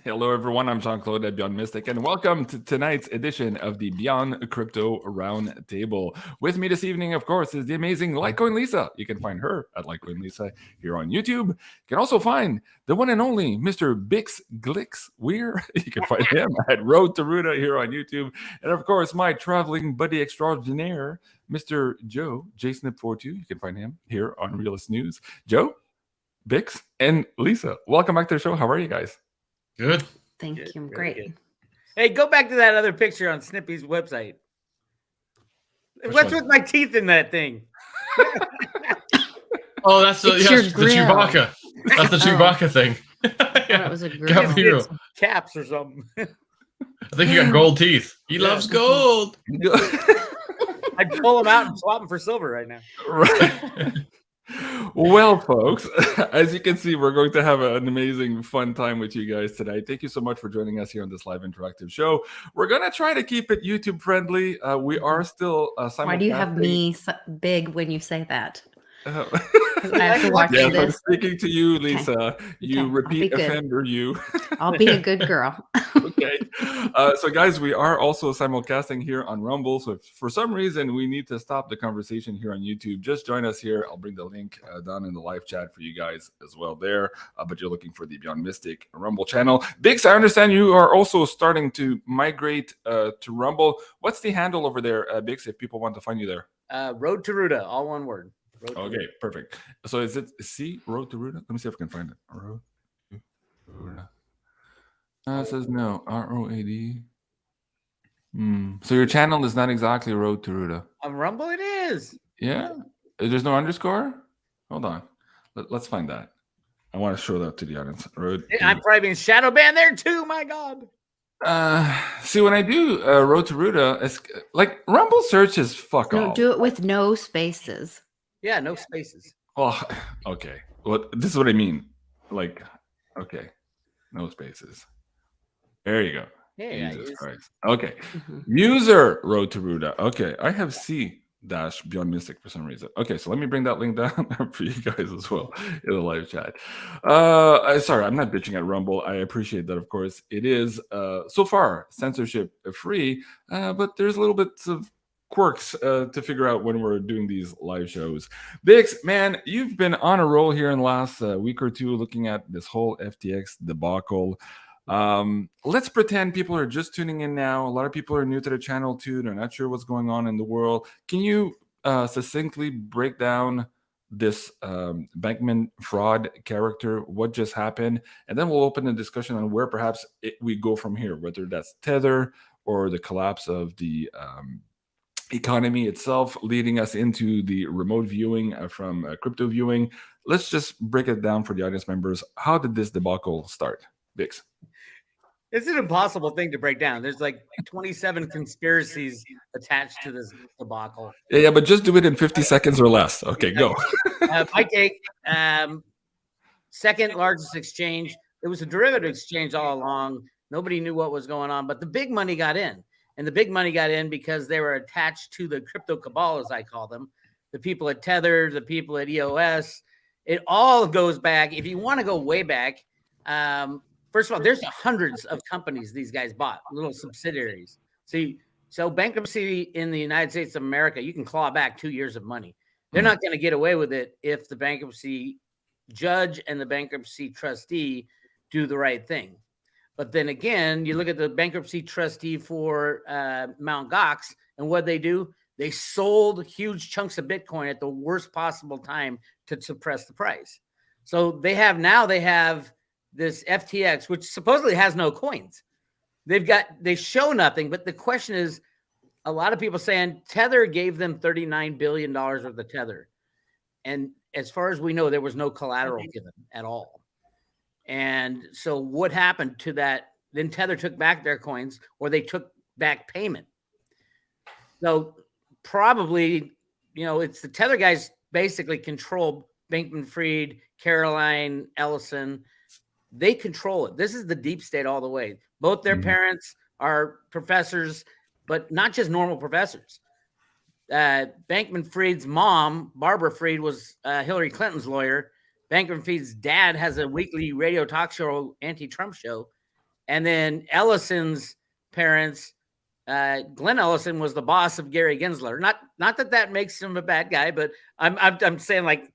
Hello, everyone. I'm Jean-Claude at BeyondMystic, and welcome to tonight's edition of the Beyond Crypto Roundtable. With me this evening, of course, is the amazing LITECOIN Lisa. You can find her at LITECOIN Lisa here on YouTube. You can also find the one and only Mr. BIX WEIR. You can find him at Road to Ruta here on YouTube. And of course, my traveling buddy extraordinaire, Mr. Joe, JSNIP4. You can find him here on Realist News. Joe, BIX, and Lisa, welcome back to the show. How are you guys? Good. Thank you. I'm great. Good. Hey, go back to that other picture on Snippy's website. What's with my teeth in that thing? Oh, that's the Chewbacca. That's the Chewbacca thing. Yeah, it was a grill. Caps or something. I think you got gold teeth. He loves gold. I'd pull them out and swap them for silver right now. Right. Well, folks, as you can see, we're going to have an amazing, fun time with you guys tonight. Thank you so much for joining us here on this live interactive show. We're going to try to keep it YouTube friendly. We are still simulcasting. Why do you have me big when you say that? I have to watch yes, this. I'm speaking to you, Lisa. Okay. You repeat offender, you. I'll be a good girl. Okay. So, guys, we are also simulcasting here on Rumble. So, if for some reason we need to stop the conversation here on YouTube, just join us here. I'll bring the link down in the live chat for you guys as well there. But you're looking for the Beyond Mystic Rumble channel. Bix, I understand you are also starting to migrate to Rumble. What's the handle over there, Bix, if people want to find you there? Road to Ruta, all one word. Okay, perfect. So is it C, Road to Ruta? Let me see if I can find it. Road to Ruta. It says no, ROAD. So your channel is not exactly Road to Ruta. On Rumble it is. Yeah? There's no underscore? Hold on. Let's find that. I want to show that to the audience. I'm probably being shadow banned there too, my God. See, when I do Road to Ruta, it's like Rumble search is fuck No, all. do it with no spaces. Yeah, no spaces. Oh, okay. Well, this is what I mean. Like, okay. No spaces. There you go. Yeah, Jesus Christ. Okay. User Road to Ruta. Okay. I have C dash Beyond Mystic for some reason. Okay, so let me bring that link down for you guys as well in the live chat. Sorry, I'm not bitching at Rumble. I appreciate that, of course. It is so far censorship free, but there's a little bit of quirks to figure out when we're doing these live shows. Bix, man, you've been on a roll here in the last week or two looking at this whole FTX debacle. Let's pretend people are just tuning in now. A lot of people are new to the channel too. They're not sure what's going on in the world. Can you succinctly break down this Bankman fraud character, what just happened, and then we'll open a discussion on where perhaps we go from here, whether that's Tether or the collapse of the economy itself, leading us into the remote viewing from crypto viewing. Let's just break it down for the audience members. How did this debacle start, Bix? It's an impossible thing to break down. There's like 27 conspiracies attached to this debacle. Yeah, but just do it in 50 seconds or less. Okay, go. My take, second largest exchange. It was a derivative exchange all along. Nobody knew what was going on, but the big money got in. And the big money got in because they were attached to the crypto cabal, as I call them. The people at Tether, the people at EOS. It all goes back. If you want to go way back, first of all, there's hundreds of companies these guys bought, little subsidiaries. See, so bankruptcy in the United States of America, you can claw back 2 years of money. They're not going to get away with it if the bankruptcy judge and the bankruptcy trustee do the right thing. But then again, you look at the bankruptcy trustee for Mt. Gox, and what they do, they sold huge chunks of Bitcoin at the worst possible time to suppress the price. So they have this FTX, which supposedly has no coins. They show nothing, but the question is, a lot of people saying Tether gave them $39 billion worth of Tether. And as far as we know, there was no collateral given at all. And so what happened to that? Then Tether took back their coins, or they took back payment. So probably, it's the Tether guys basically control Bankman-Fried, Caroline Ellison. They control it. This is the deep state all the way. Both their parents are professors, but not just normal professors. Bankman-Fried's mom, Barbara Fried, was Hillary Clinton's lawyer. Bankman-Fried's dad has a weekly radio talk show, anti-Trump show. And then Ellison's parents, Glenn Ellison was the boss of Gary Gensler. Not that makes him a bad guy, but I'm saying, like,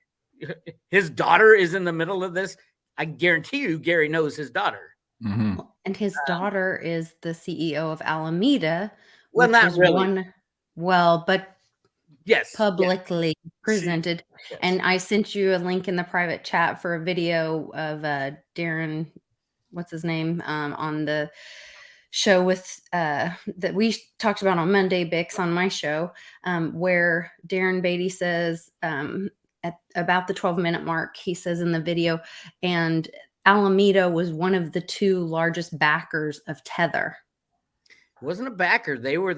his daughter is in the middle of this. I guarantee you, Gary knows his daughter. Mm-hmm. And his daughter is the CEO of Alameda. Well, which not was really. But Yes, publicly presented. Yes. And I sent you a link in the private chat for a video of Darren, what's his name, on the show with that we talked about on Monday, BIX, on my show, where Darren Beatty says at about the 12-minute mark, he says in the video, and Alameda was one of the 2 largest backers of Tether. It wasn't a backer. They were a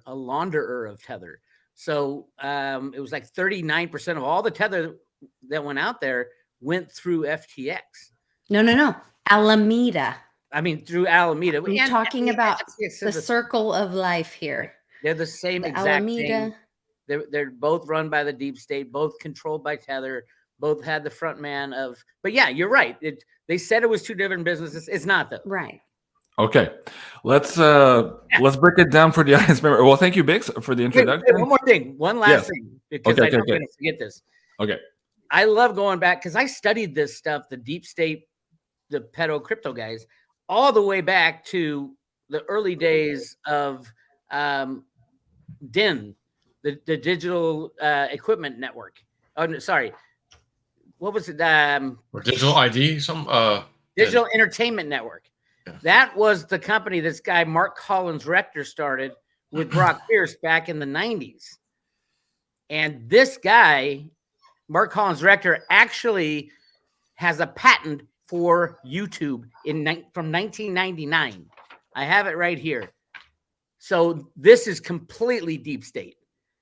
launderer of Tether. So it was like 39% of all the Tether that went out there went through FTX. No. Alameda. I mean, through Alameda. We're talking about the circle of life here. They're the same exact Alameda thing. They're both run by the deep state, both controlled by Tether, both had the front man of. But yeah, you're right. They said it was 2 different businesses. It's not, though. Right. Okay, let's break it down for the audience member. Well, thank you, Bix, for the introduction. Wait, one more thing, one last thing, because I don't want to forget this. Okay. I love going back because I studied this stuff, the deep state, the pedo crypto guys, all the way back to the early days of DIN, the Digital Equipment Network. Oh, no, sorry. What was it? Or Digital ID? Digital Entertainment Network. Yeah. That was the company this guy, Mark Collins Rector, started with Brock Pierce back in the 90s. And this guy, Mark Collins Rector, actually has a patent for YouTube from 1999. I have it right here. So this is completely deep state.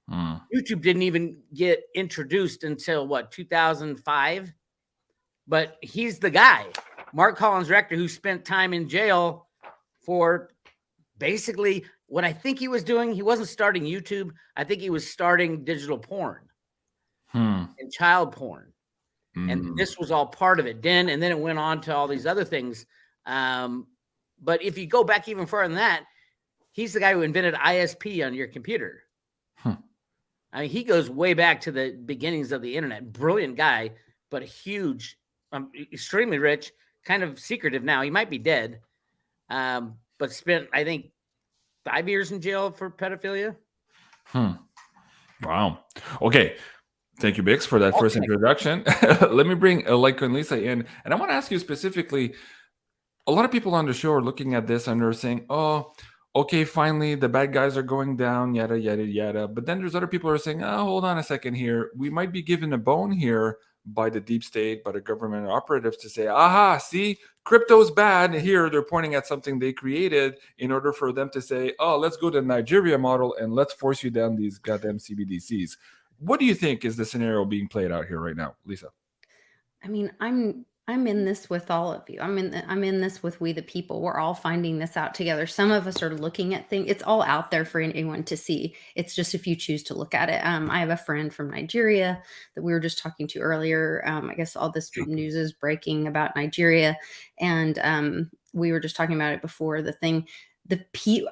YouTube didn't even get introduced until 2005. But he's the guy, Mark Collins Rector, who spent time in jail for basically what I think he was doing. He wasn't starting YouTube. I think he was starting digital porn and child porn. And this was all part of it. And then it went on to all these other things. But if you go back even further than that, he's the guy who invented ISP on your computer. I mean, he goes way back to the beginnings of the internet. Brilliant guy, but huge, extremely rich, kind of secretive now. He might be dead, but spent, I think, 5 years in jail for pedophilia. Wow. Okay. Thank you, Bix, for that first introduction. Let me bring LITECOIN Lisa in. And I want to ask you specifically, a lot of people on the show are looking at this and they're saying, oh, okay, finally, the bad guys are going down, yada, yada, yada. But then there's other people who are saying, oh, hold on a second here. We might be given a bone here by the deep state, by the government operatives to say, aha, see, crypto's bad. Here, they're pointing at something they created in order for them to say, oh, let's go to the Nigeria model and let's force you down these goddamn CBDCs. What do you think is the scenario being played out here right now, Lisa? I mean, I'm in this with all of you. I'm in this with we the people. We're all finding this out together. Some of us are looking at things. It's all out there for anyone to see. It's just if you choose to look at it. I have a friend from Nigeria that we were just talking to earlier. I guess all this news is breaking about Nigeria, and we were just talking about it before the thing.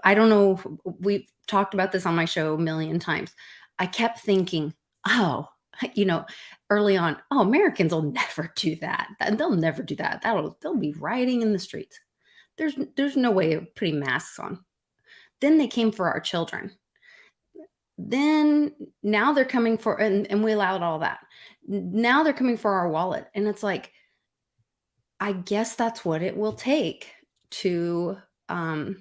I don't know. We've talked about this on my show a million times. I kept thinking, oh, early on, oh, Americans will never do that. They'll never do that. They'll be rioting in the streets. There's no way of putting masks on. Then they came for our children. Then now they're coming for, and we allowed all that. Now they're coming for our wallet. And it's like, I guess that's what it will take to, and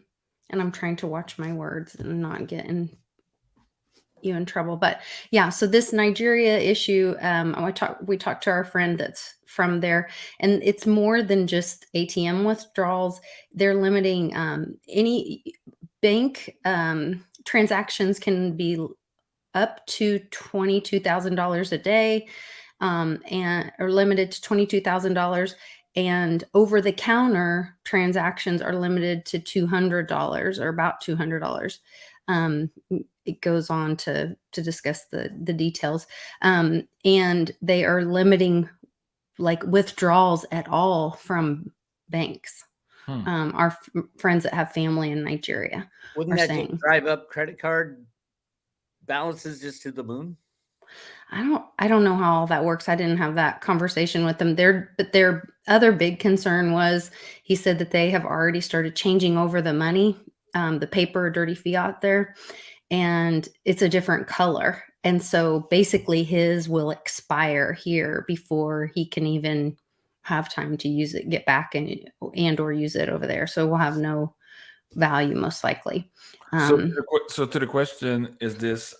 I'm trying to watch my words and not get in trouble. But yeah, so this Nigeria issue, we talked to our friend that's from there, and it's more than just ATM withdrawals. They're limiting any bank transactions can be up to $22,000 a day, and are limited to $22,000. And over-the-counter transactions are limited to $200 or about $200. It goes on to discuss the details. And they are limiting like withdrawals at all from banks. Our friends that have family in Nigeria Wouldn't are that saying. just drive up credit card balances just to the moon? I don't know how all that works. I didn't have that conversation with them. But their other big concern was, he said that they have already started changing over the money, the paper, dirty fiat there, and it's a different color. And so basically his will expire here before he can even have time to use it, get back and or use it over there. So we'll have no value most likely. So to the question, is this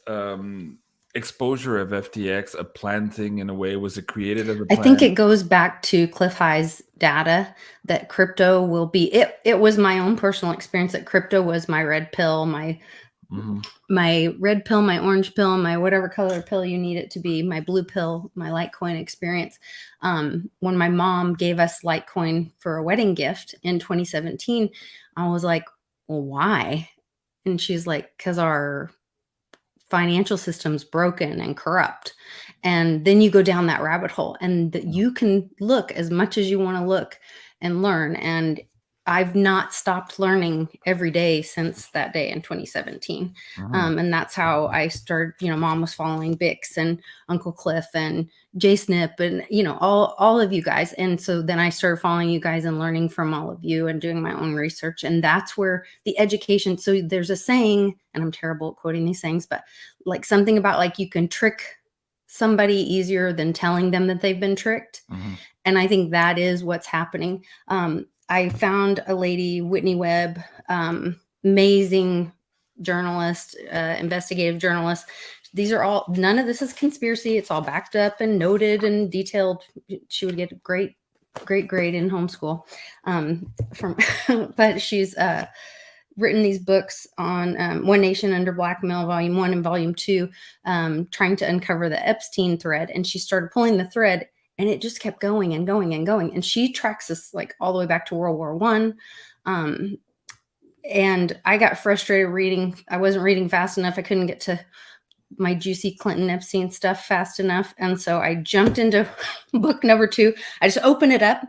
exposure of FTX a planned thing in a way? Was it created as a plan? I think it goes back to Cliff High's data that crypto will be, it was my own personal experience that crypto was my red pill, my red pill, my orange pill, my whatever color pill you need it to be, my blue pill, my Litecoin experience. When my mom gave us Litecoin for a wedding gift in 2017, I was like, well, why? And she's like, because our financial system's broken and corrupt. And then you go down that rabbit hole, and you can look as much as you want to look and learn. And I've not stopped learning every day since that day in 2017. And that's how I started, Mom was following BIX and Uncle Cliff and JSNIP and, all of you guys. And so then I started following you guys and learning from all of you and doing my own research. And that's where the education. So there's a saying, and I'm terrible at quoting these things, but like something about like you can trick somebody easier than telling them that they've been tricked. And I think that is what's happening. I found a lady, Whitney Webb, amazing journalist, investigative journalist. These are all, none of this is conspiracy. It's all backed up and noted and detailed. She would get a great grade in homeschool but she's written these books on One Nation Under Blackmail, Volume 1 and Volume 2, trying to uncover the Epstein thread. And she started pulling the thread, and it just kept going and going and going. And she tracks us like all the way back to World War I. And I got frustrated reading. I wasn't reading fast enough. I couldn't get to my juicy Clinton Epstein stuff fast enough. And so I jumped into book number 2. I just opened it up,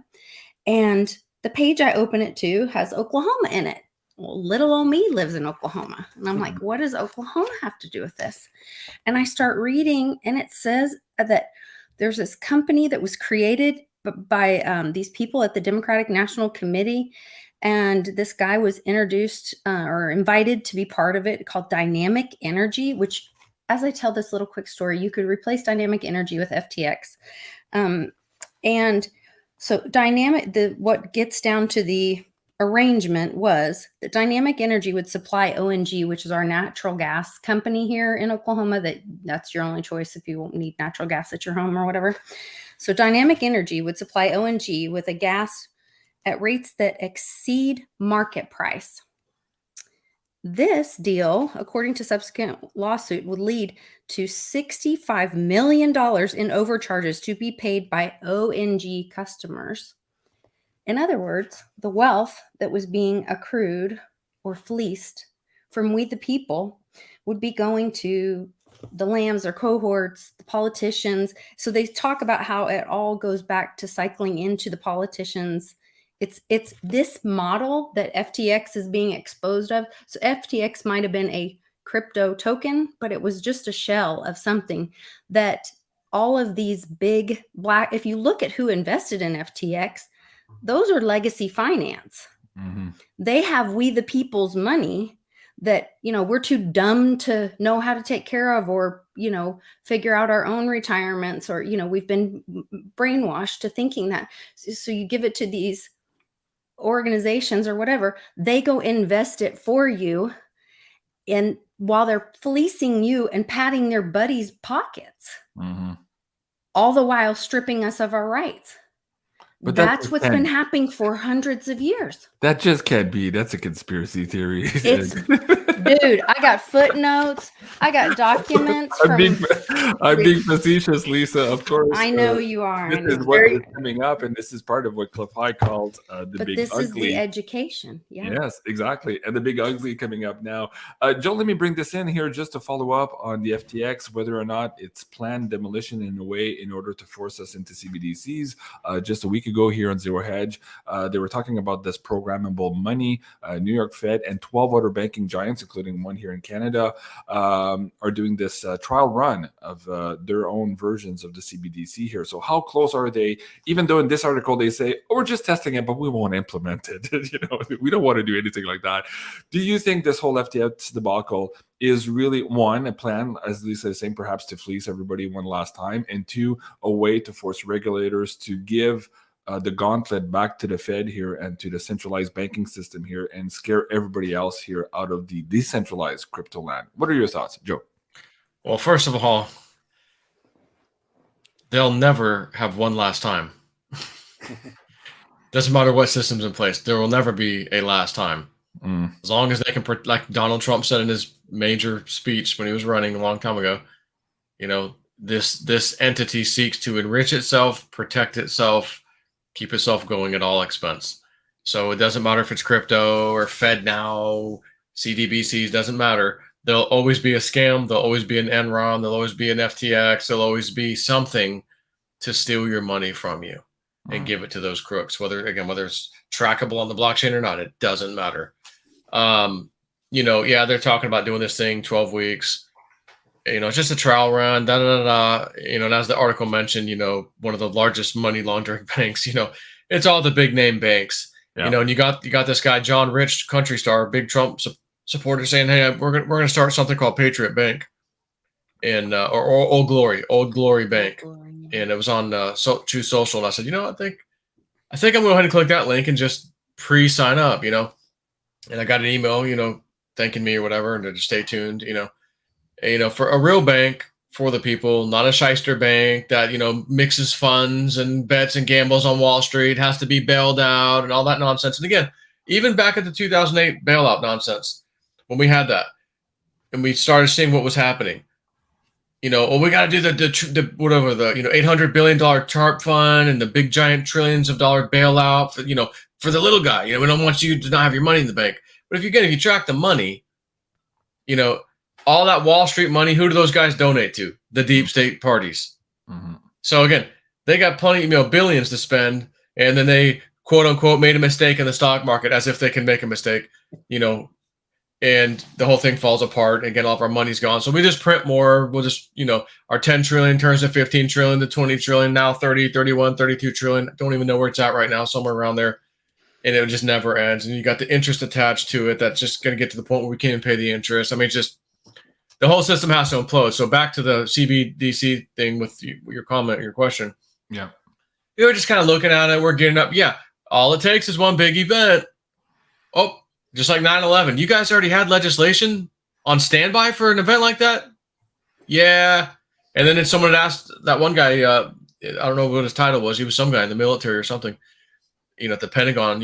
and the page I open it to has Oklahoma in it. Well, little old me lives in Oklahoma. And I'm like, what does Oklahoma have to do with this? And I start reading, and it says that there's this company that was created by these people at the Democratic National Committee. And this guy was introduced or invited to be part of it, called Dynamic Energy, which, as I tell this little quick story, you could replace Dynamic Energy with FTX. And so what gets down to the arrangement was that Dynamic Energy would supply ONG, which is our natural gas company here in Oklahoma. That's your only choice if you won't need natural gas at your home or whatever. So Dynamic Energy would supply ONG with a gas at rates that exceed market price. This deal, according to subsequent lawsuit, would lead to $65 million in overcharges to be paid by ONG customers. In other words, the wealth that was being accrued or fleeced from we the people would be going to the lambs or cohorts, the politicians. So they talk about how it all goes back to cycling into the politicians. It's this model that FTX is being exposed of. So FTX might have been a crypto token, but it was just a shell of something that all of these big black, if you look at who invested in FTX, those are legacy finance. They have we the people's money that, we're too dumb to know how to take care of, or, figure out our own retirements, or, we've been brainwashed to thinking that. So you give it to these organizations or whatever, they go invest it for you, and while they're fleecing you and patting their buddies' pockets, all the while stripping us of our rights. But that's what's been happening for hundreds of years. That just can't be. That's a conspiracy theory. Dude, I got footnotes. I got documents. I'm being facetious, Lisa. Of course. I know you are. This is what is coming up, and this is part of what Cliff High called the but big this ugly. Is the education. Yeah. Yes, exactly. And the big ugly coming up now. Joe, let me bring this in here just to follow up on the FTX, whether or not it's planned demolition in a way in order to force us into CBDCs. Just a week ago here on Zero Hedge. They were talking about this programmable money. New York Fed and 12 other banking giants, including one here in Canada, are doing this trial run of their own versions of the CBDC here. So how close are they? Even though in this article they say, oh, we're just testing it, but we won't implement it. We don't want to do anything like that. Do you think this whole FTX debacle is really, one, a plan, as Lisa is saying, perhaps to fleece everybody one last time, and two, a way to force regulators to give the gauntlet back to the Fed here and to the centralized banking system here and scare everybody else here out of the decentralized crypto land? What are your thoughts, Joe? Well, first of all, they'll never have one last time. Doesn't matter what system's in place. There will never be a last time. As long as they can, like Donald Trump said in his major speech when he was running a long time ago, this entity seeks to enrich itself, protect itself, keep itself going at all expense. So it doesn't matter if it's crypto or Fed now, CDBCs, doesn't matter. There'll always be a scam. There'll always be an Enron. There'll always be an FTX. There'll always be something to steal your money from you and give it to those crooks. Whether it's trackable on the blockchain or not, it doesn't matter. They're talking about doing this thing 12 weeks. It's just a trial run, and as the article mentioned, one of the largest money laundering banks, it's all the big name banks, and you got this guy, John Rich, country star, big Trump supporter, saying, hey, we're going to start something called Patriot Bank and, or Old Glory Bank. And it was on True Social. And I said, I think I'm going to go ahead and click that link and just pre-sign up, and I got an email, thanking me or whatever, and to just stay tuned, for a real bank for the people, not a shyster bank that, mixes funds and bets and gambles on Wall Street, has to be bailed out and all that nonsense. And again, even back at the 2008 bailout nonsense, when we had that and we started seeing what was happening, we got to do the $800 billion TARP fund and the big giant trillions of dollar bailout for the little guy. We don't want you to not have your money in the bank. But if you track the money, all that Wall Street money, who do those guys donate to? The deep state parties. Mm-hmm. So again, they got plenty, billions to spend, and then they quote unquote made a mistake in the stock market, as if they can make a mistake, and the whole thing falls apart. Again, all of our money's gone. So we just print more. We'll just, our 10 trillion turns to 15 trillion to 20 trillion, now 30, 31, 32 trillion. Don't even know where it's at right now, somewhere around there. And it just never ends. And you got the interest attached to it. That's just going to get to the point where we can't even pay the interest. I mean, just the whole system has to implode. So back to the CBDC thing with your comment, your question. Yeah. We're just kind of looking at it. We're getting up. Yeah. All it takes is one big event. Oh, just like 9/11. You guys already had legislation on standby for an event like that? Yeah. And then someone had asked that one guy, I don't know what his title was. He was some guy in the military or something. At the Pentagon,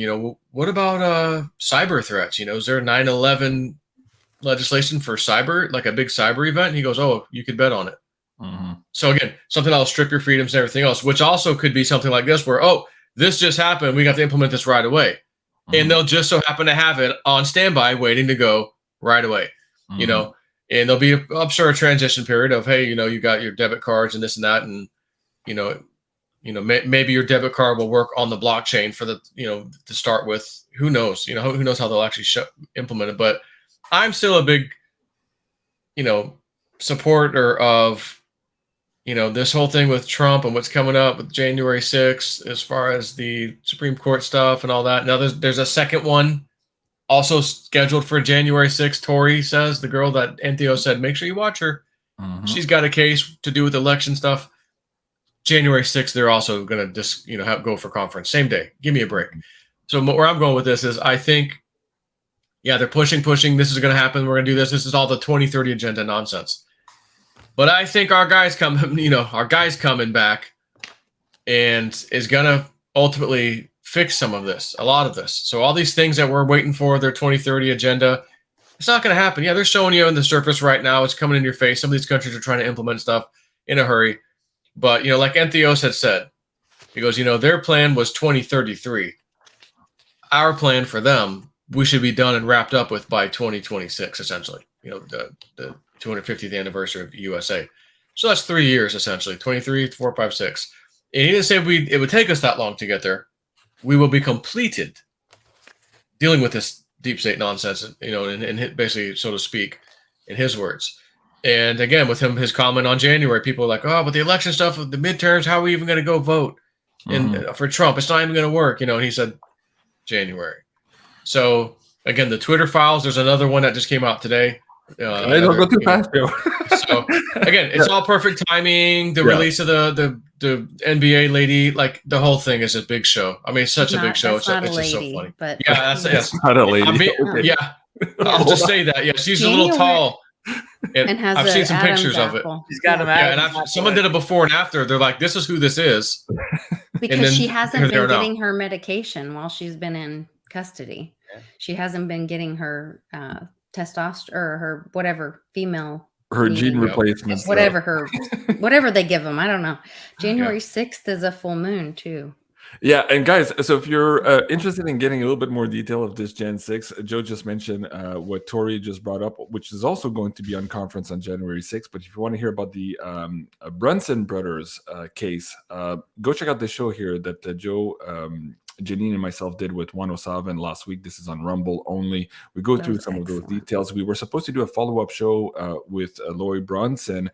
what about cyber threats? Is there a 9/11 legislation for cyber, like a big cyber event? And he goes, oh, you could bet on it. Mm-hmm. So again, something that'll strip your freedoms and everything else, which also could be something like this where, oh, this just happened. We got to implement this right away. Mm-hmm. And they'll just so happen to have it on standby waiting to go right away, and there'll be, I'm sure, a transition period of, hey, you got your debit cards and this and that. And, maybe your debit card will work on the blockchain for the, to start with. Who knows? Who knows how they'll actually implement it. But I'm still a big, supporter of, this whole thing with Trump and what's coming up with January 6th as far as the Supreme Court stuff and all that. Now there's a second one also scheduled for January 6th. Tori says, the girl that NTO said, make sure you watch her. Mm-hmm. She's got a case to do with election stuff. January 6th, they're also going to just, go for conference same day. Give me a break. So where I'm going with this is I think, they're pushing. This is going to happen. We're going to do this. This is all the 2030 agenda nonsense. But I think our guys coming back and is going to ultimately fix some of this, a lot of this. So all these things that we're waiting for, their 2030 agenda, it's not going to happen. Yeah, they're showing you on the surface right now. It's coming in your face. Some of these countries are trying to implement stuff in a hurry. But, like Entheos had said, he goes, their plan was 2033. Our plan for them, we should be done and wrapped up with by 2026, essentially, the 250th anniversary of USA. So that's 3 years, essentially, 23, 4, 5, 6. And he didn't say it would take us that long to get there. We will be completed dealing with this deep state nonsense, you know, and basically, so to speak, in his words. And again, with him, his comment on January, people are like, oh, but the election stuff, the midterms, how are we even going to go vote for Trump? It's not even going to work, you know. And he said January. So again, the Twitter files. There's another one that just came out today. I don't go too fast, Joe. So again, it's all perfect timing. The release of the NBA lady, like the whole thing is a big show. I mean, it's such a big show. It's just so funny. But yeah, that's not a lady. I mean, yeah, I'll just say that. Yeah, she's a little tall. And has I've seen some pictures of it. She's got them out. Yeah, and someone did a before and after. They're like, "This is who this is," because she hasn't been getting her medication while she's been in custody. Yeah. She hasn't been getting her testosterone or her whatever female. Her gene replacement. Whatever they give them. I don't know. January 6th is a full moon too. Yeah, and guys, so if you're interested in getting a little bit more detail of this Gen 6, Joe just mentioned what Tori just brought up, which is also going to be on conference on January 6th. But if you want to hear about the Brunson brothers case, go check out the show here that Joe, Janine, and myself did with 107 last week. This is on Rumble only. We go through some of those details. We were supposed to do a follow-up show with Lloyd Brunson.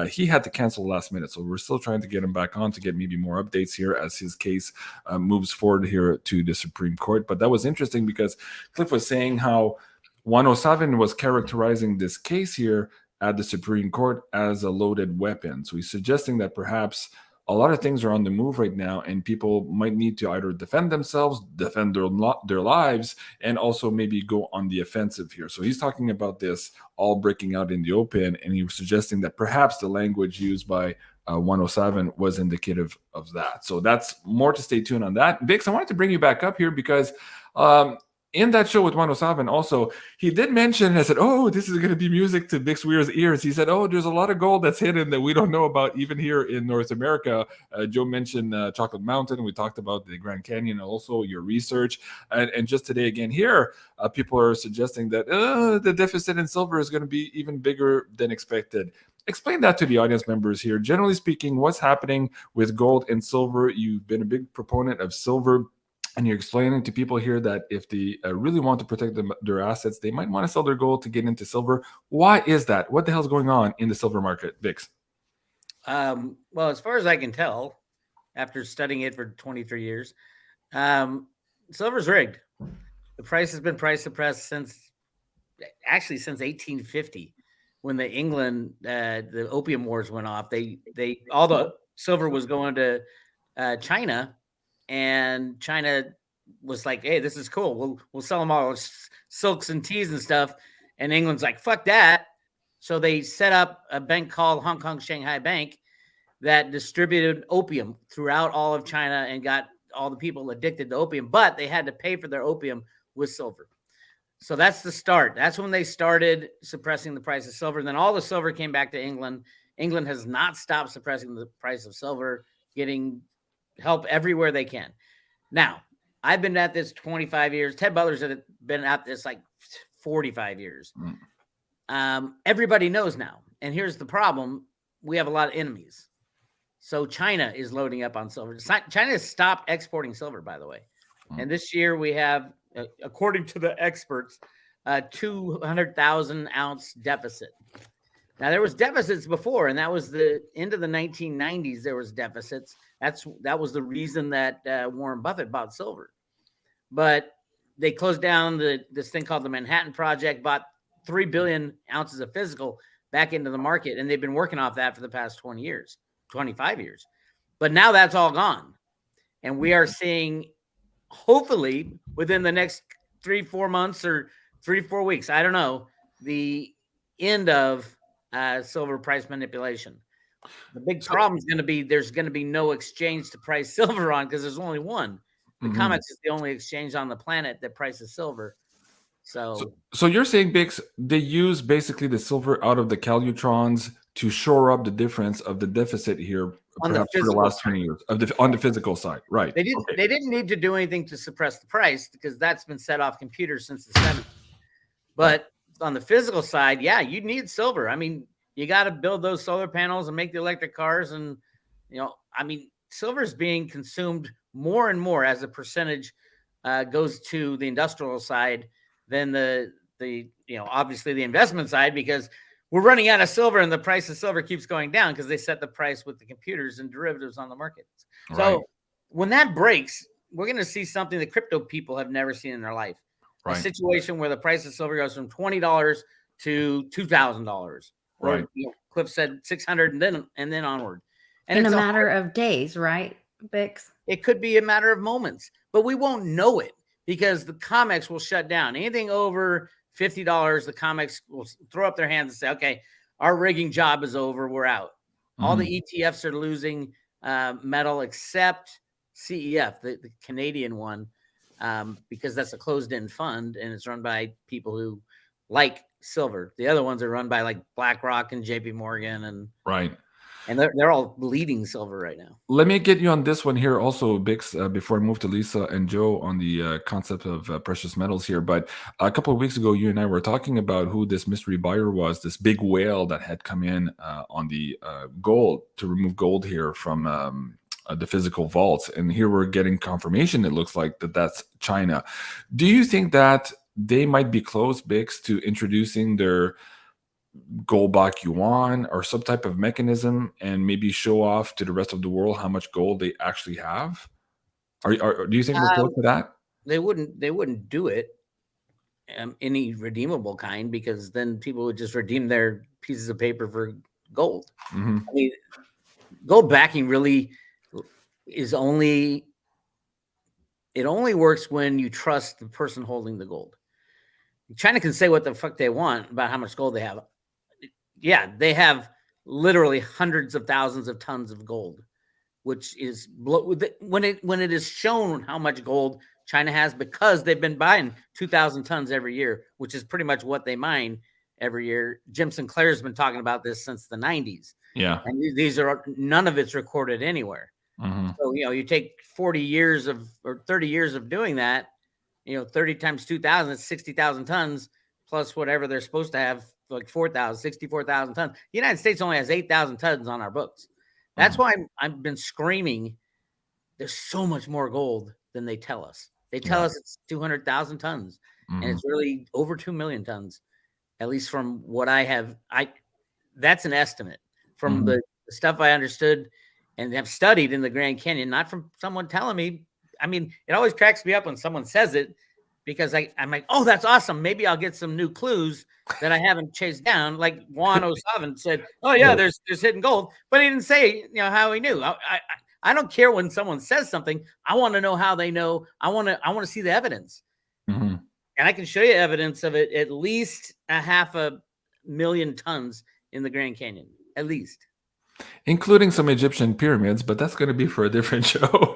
He had to cancel last minute, so we're still trying to get him back on to get maybe more updates here as his case moves forward here to the Supreme Court. But that was interesting because Cliff was saying how 107 was characterizing this case here at the Supreme Court as a loaded weapon. So he's suggesting that perhaps a lot of things are on the move right now, and people might need to either defend themselves, defend their lives, and also maybe go on the offensive here. So he's talking about this all breaking out in the open, and he was suggesting that perhaps the language used by 107 was indicative of that. So that's more to stay tuned on that. Bix, I wanted to bring you back up here because in that show with 107, also, he did mention, I said, oh, this is going to be music to BIX WEIR's ears. He said, oh, there's a lot of gold that's hidden that we don't know about even here in North America. Joe mentioned Chocolate Mountain. We talked about the Grand Canyon, also your research. And just today again here, people are suggesting that the deficit in silver is going to be even bigger than expected. Explain that to the audience members here. Generally speaking, what's happening with gold and silver? You've been a big proponent of silver. And you're explaining to people here that if they really want to protect their assets, they might want to sell their gold to get into silver. Why is that? What the hell's going on in the silver market, Bix? Well, as far as I can tell, after studying it for 23 years, silver's rigged. The price has been price suppressed since 1850, when the opium wars went off. All the silver was going to China. And China was like, hey, this is cool. We'll sell them all silks and teas and stuff. And England's like, fuck that. So they set up a bank called Hong Kong Shanghai Bank that distributed opium throughout all of China and got all the people addicted to opium. But they had to pay for their opium with silver. So that's the start. That's when they started suppressing the price of silver. And then all the silver came back to England. England has not stopped suppressing the price of silver, getting help everywhere they can. Now, I've been at this 25 years. Ted Butler's been at this like 45 years. Everybody knows now. And here's the problem. We have a lot of enemies. So China is loading up on silver. China has stopped exporting silver, by the way. And this year we have, according to the experts, a 200,000 ounce deficit. Now, there was deficits before, and that was the end of the 1990s. There was deficits. That was the reason that Warren Buffett bought silver. But they closed down this thing called the Manhattan Project, bought 3 billion ounces of physical back into the market, and they've been working off that for the past 20 years, 25 years. But now that's all gone. And we are seeing, hopefully, within the next 3-4 months or 3-4 weeks, I don't know, the end of silver price manipulation. The big problem is going to be there's going to be no exchange to price silver on because there's only one. The COMEX is the only exchange on the planet that prices silver. So you're saying, Bix, they use basically the silver out of the calutrons to shore up the difference of the deficit here, perhaps for the last 20 years on the physical side, right? They didn't need to do anything to suppress the price because that's been set off computers since the 70s. But on the physical side, yeah, you need silver. I mean, you got to build those solar panels and make the electric cars. And, I mean, silver is being consumed more and more as a percentage goes to the industrial side than the obviously the investment side, because we're running out of silver and the price of silver keeps going down because they set the price with the computers and derivatives on the market. Right. So when that breaks, we're going to see something that crypto people have never seen in their life. Right. A situation where the price of silver goes from $20 to $2,000. Right. Cliff said 600 and then onward. And In a it's matter of days, right, Bix? It could be a matter of moments, but we won't know it because the COMEX will shut down. Anything over $50, the COMEX will throw up their hands and say, okay, our rigging job is over. We're out. All the ETFs are losing metal except CEF, the Canadian one, because that's a closed-end fund and it's run by people who like silver. The other ones are run by like BlackRock and JP Morgan and they're all bleeding silver right now. Let me get you on this one here also, Bix, before I move to Lisa and Joe on the concept of precious metals here. But a couple of weeks ago, you and I were talking about who this mystery buyer was, this big whale that had come in on the gold to remove gold here from the physical vaults. And here we're getting confirmation, it looks like, that's China. Do you think that they might be close, Bix, to introducing their gold back yuan or some type of mechanism and maybe show off to the rest of the world how much gold they actually have? Do you think we're close to that? They wouldn't do it any redeemable kind, because then people would just redeem their pieces of paper for gold. I mean, gold backing really is only works when you trust the person holding the gold. China can say what the fuck they want about how much gold they have. Yeah, they have literally hundreds of thousands of tons of gold, which is when it is shown how much gold China has, because they've been buying 2,000 tons every year, which is pretty much what they mine every year. Jim Sinclair's been talking about this since the 90s. Yeah, and these are none of it's recorded anywhere. So you take 40 years or 30 years of doing that. 30 times 2,000, that's 60,000 tons plus whatever they're supposed to have, like 64,000 tons. The United States only has 8,000 tons on our books. That's why I've been screaming. There's so much more gold than they tell us. They tell us it's 200,000 tons, and it's really over 2 million tons, at least from what I have. That's an estimate from the stuff I understood and have studied in the Grand Canyon, not from someone telling me. I mean, it always cracks me up when someone says it, because I'm like, oh, that's awesome. Maybe I'll get some new clues that I haven't chased down. Like Juan O'Sullivan said, oh yeah, there's hidden gold, but he didn't say how he knew. I don't care when someone says something. I want to know how they know. I want to see the evidence, and I can show you evidence of it. At least 500,000 tons in the Grand Canyon, at least. Including some Egyptian pyramids, but that's going to be for a different show.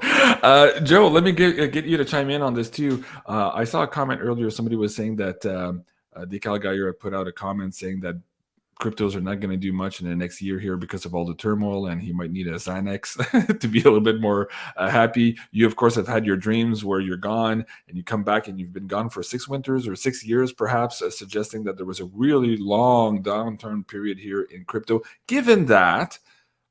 Joe, let me get you to chime in on this too. I saw a comment earlier. Somebody was saying that Decal Gaillard put out a comment saying that cryptos are not going to do much in the next year here because of all the turmoil, and he might need a Xanax to be a little bit more happy. You, of course, have had your dreams where you're gone and you come back and you've been gone for 6 winters or 6 years, perhaps, suggesting that there was a really long downturn period here in crypto. Given that,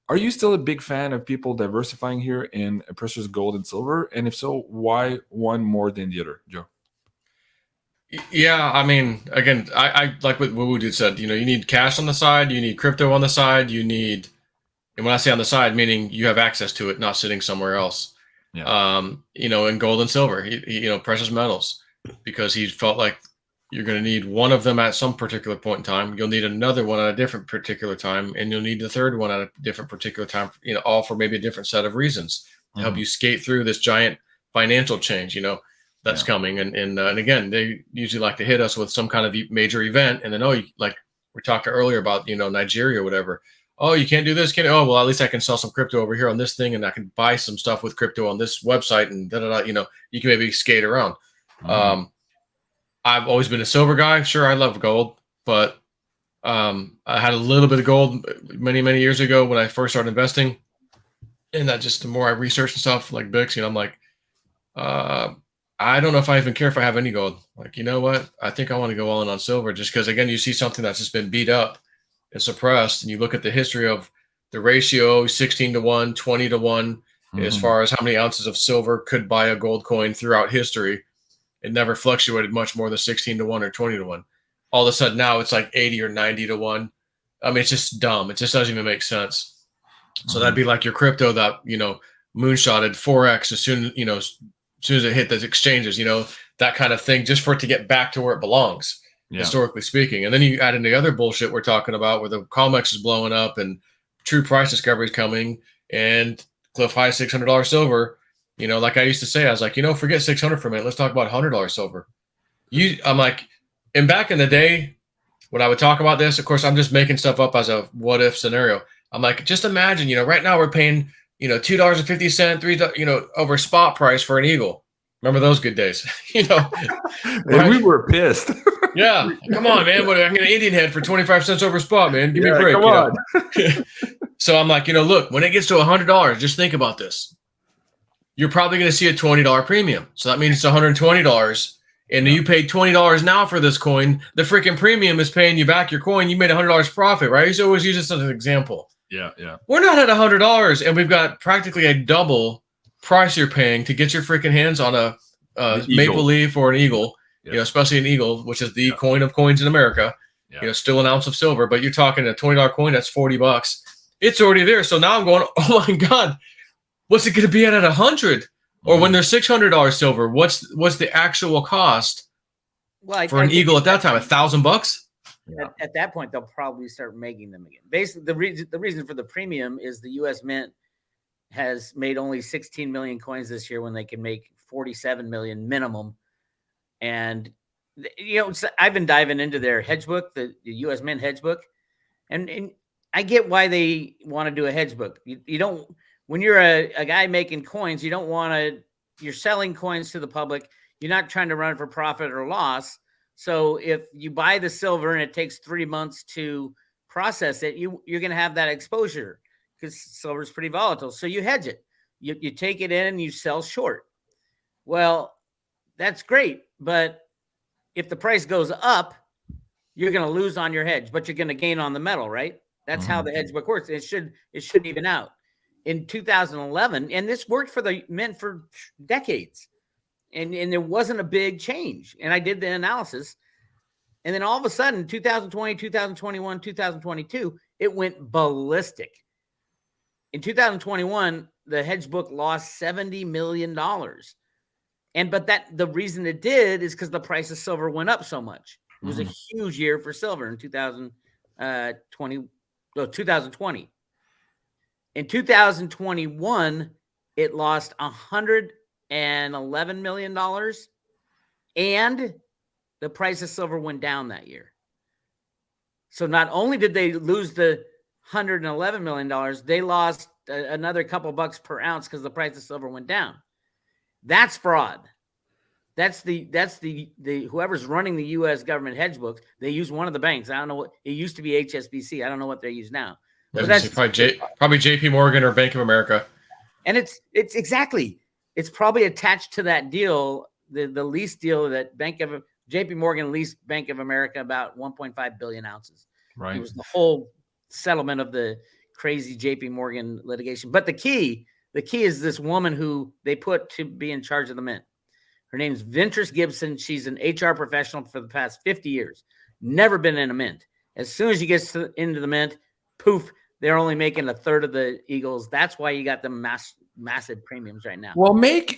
are you still a big fan of people diversifying here in precious gold and silver? And if so, why one more than the other, Joe? Yeah, I mean, again, I like what Woody said. You need cash on the side, you need crypto on the side, and when I say on the side, meaning you have access to it, not sitting somewhere else. Yeah. And gold and silver, precious metals, because he felt like you're going to need one of them at some particular point in time. You'll need another one at a different particular time, and you'll need the third one at a different particular time. All for maybe a different set of reasons to help you skate through this giant financial change. That's coming. And again, they usually like to hit us with some kind of major event. And then, like we talked earlier about, Nigeria or whatever. Oh, you can't do this. Well, at least I can sell some crypto over here on this thing, and I can buy some stuff with crypto on this website, and you can maybe skate around. I've always been a silver guy. Sure, I love gold, but I had a little bit of gold many, many years ago when I first started investing. And that just, the more I research and stuff like BIX, I'm like, I don't know if I even care if I have any gold. Like, you know what? I think I want to go all in on silver, just because, again, you see something that's just been beat up and suppressed, and you look at the history of the ratio, 16 to 1, 20 to 1, as far as how many ounces of silver could buy a gold coin throughout history. It never fluctuated much more than 16 to 1 or 20 to 1. All of a sudden now it's like 80 or 90 to 1. I mean, it's just dumb. It just doesn't even make sense. So that'd be like your crypto that, you know, moonshotted 4x as soon, you know, as soon as it hit those exchanges, you know, that kind of thing, just for it to get back to where it belongs, historically speaking. And then you add in the other bullshit we're talking about where the COMEX is blowing up and true price discovery is coming and cliff high $600 silver. You know, like I used to say, I was like, you know, forget 600 for a minute. Let's talk about $100 silver. I'm like, and back in the day when I would talk about this, of course, I'm just making stuff up as a what if scenario. I'm like, just imagine, you know, right now we're paying, you know, $2.50, $3, you know, over spot price for an eagle. Remember those good days, you know? And we were pissed. Yeah. Come on, man. I'm getting an Indian head for 25 cents over spot, man. Give me a break. Come on. So I'm like, you know, look, when it gets to $100, just think about this. You're probably going to see a $20 premium. So that means it's $120. And you paid $20 now for this coin. The freaking premium is paying you back your coin. You made $100 profit, right? You always use this as an example. Yeah, yeah. We're not at $100, and we've got practically a double price you're paying to get your freaking hands on a maple leaf or an eagle, you know, especially an eagle, which is the coin of coins in America. You know, still an ounce of silver, but you're talking a $20 coin, that's $40. It's already there. So now I'm going, oh my God, what's it going to be at 100? Or when there's $600 silver, what's the actual cost for an eagle at that time? $1,000? At that point, they'll probably start making them again. Basically, the reason for the premium is the U.S. Mint has made only 16 million coins this year when they can make 47 million minimum. And, you know, I've been diving into their hedge book, the U.S. Mint hedge book, and I get why they want to do a hedge book. You don't, when you're a guy making coins, you don't want to, you're selling coins to the public. You're not trying to run for profit or loss. So if you buy the silver and it takes 3 months to process it, you're going to have that exposure because silver is pretty volatile. So you hedge it. You take it in and you sell short. Well, that's great. But if the price goes up, you're going to lose on your hedge, but you're going to gain on the metal, right? That's how the hedge book works. It should even out. In 2011, and this worked for the Mint for decades. And there wasn't a big change. And I did the analysis. And then all of a sudden, 2020, 2021, 2022, it went ballistic. In 2021, the hedge book lost $70 million. But the reason it did is because the price of silver went up so much. It was a huge year for silver in 2020. In 2021, it lost $111 million, and the price of silver went down that year. So not only did they lose the $111 million, they lost another couple bucks per ounce because the price of silver went down. That's fraud. That's the whoever's running the U.S. government hedge books. They use one of the banks. I don't know what it used to be. HSBC. I don't know what they use now. But that's probably JP Morgan or Bank of America. And it's exactly. It's probably attached to that deal, the lease deal that JP Morgan leased Bank of America about 1.5 billion ounces. Right. It was the whole settlement of the crazy JP Morgan litigation. But the key is this woman who they put to be in charge of the Mint. Her name's Ventress Gibson. She's an HR professional for the past 50 years. Never been in a Mint. As soon as she gets into the Mint, poof, they're only making a third of the Eagles. That's why you got the massive premiums right now. Well, maybe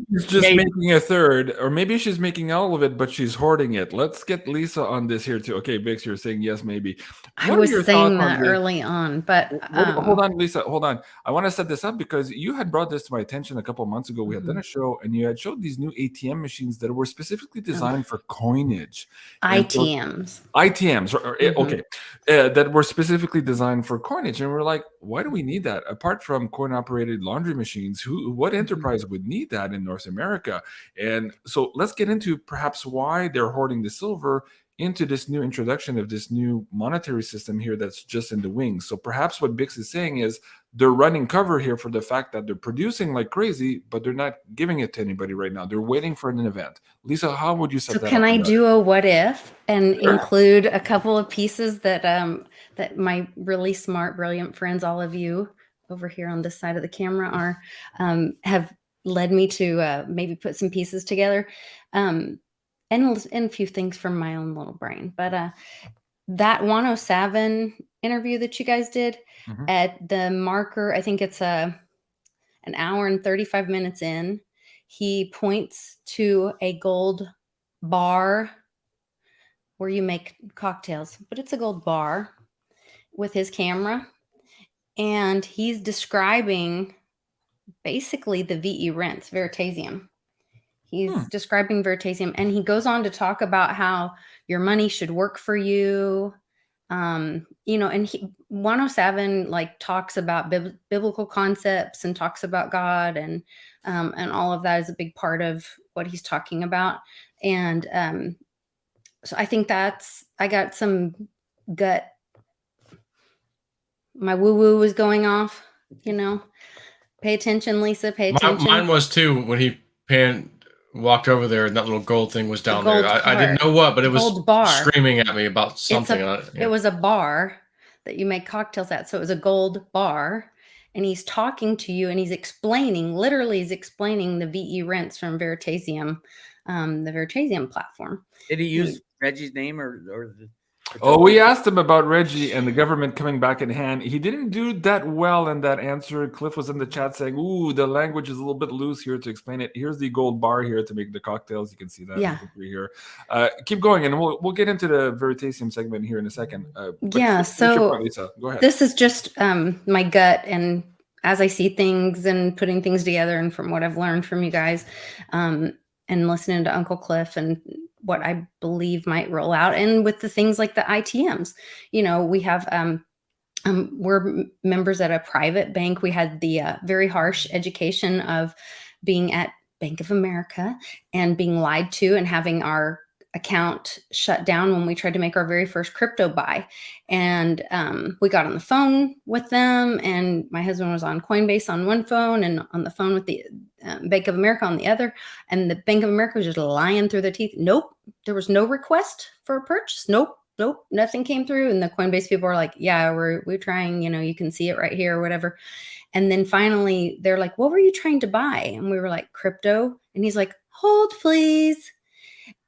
she's just making a third, or maybe she's making all of it, but she's hoarding it. Let's get Lisa on this here too. Okay, Bix, you're saying yes, maybe. I was saying that early on, but hold on, Lisa, hold on. I want to set this up because you had brought this to my attention a couple of months ago. We had done a show, and you had showed these new ATM machines that were specifically designed for coinage. ITMs. Okay, that were specifically designed for coinage, and we're like, why do we need that? Apart from coin-operated laundry machines, what enterprise would need that in North America? And so let's get into perhaps why they're hoarding the silver into this new introduction of this new monetary system here that's just in the wings. So perhaps what Bix is saying is they're running cover here for the fact that they're producing like crazy, but they're not giving it to anybody right now. They're waiting for an event. Lisa, how would you set that up? So can I do a what if and include a couple of pieces that that my really smart, brilliant friends, all of you, over here on this side of the camera are have led me to maybe put some pieces together, and a few things from my own little brain. But that 107 interview that you guys did at the marker, I think it's an hour and 35 minutes in, he points to a gold bar where you make cocktails, but it's a gold bar with his camera. And he's describing basically the VE rents, Veritasium. He's describing Veritasium, and he goes on to talk about how your money should work for you. You know, and 107 like talks about biblical concepts and talks about God, and all of that is a big part of what he's talking about. And so I think I got some gut. My woo-woo was going off, you know. Pay attention, Lisa. Pay attention. Mine was too when he walked over there and that little gold thing was down there. I didn't know what, but it was screaming at me about something. It was a bar that you make cocktails at. So it was a gold bar. And he's talking to you and he's explaining, literally he's explaining the VE rents from Veritasium, the Veritasium platform. Did he use Reggie's name or Oh, we asked him about Reggie and the government coming back in hand. He didn't do that well in that answer. Cliff was in the chat saying, ooh, the language is a little bit loose here to explain it. Here's the gold bar here to make the cocktails. You can see that. Yeah. Here. Keep going, and we'll get into the Veritasium segment here in a second. Yeah, so Lisa, go ahead. This is just my gut, and as I see things and putting things together, and from what I've learned from you guys, and listening to Uncle Cliff and what I believe might roll out. And with the things like the ITMs, you know, we have, we're members at a private bank. We had the very harsh education of being at Bank of America and being lied to and having our account shut down when we tried to make our very first crypto buy. And we got on the phone with them, and my husband was on Coinbase on one phone and on the phone with the Bank of America on the other. And the Bank of America was just lying through their teeth. Nope. There was no request for a purchase. Nope. Nothing came through. And the Coinbase people are like, yeah, we're trying, you know, you can see it right here or whatever. And then finally they're like, what were you trying to buy? And we were like, crypto. And he's like, hold please.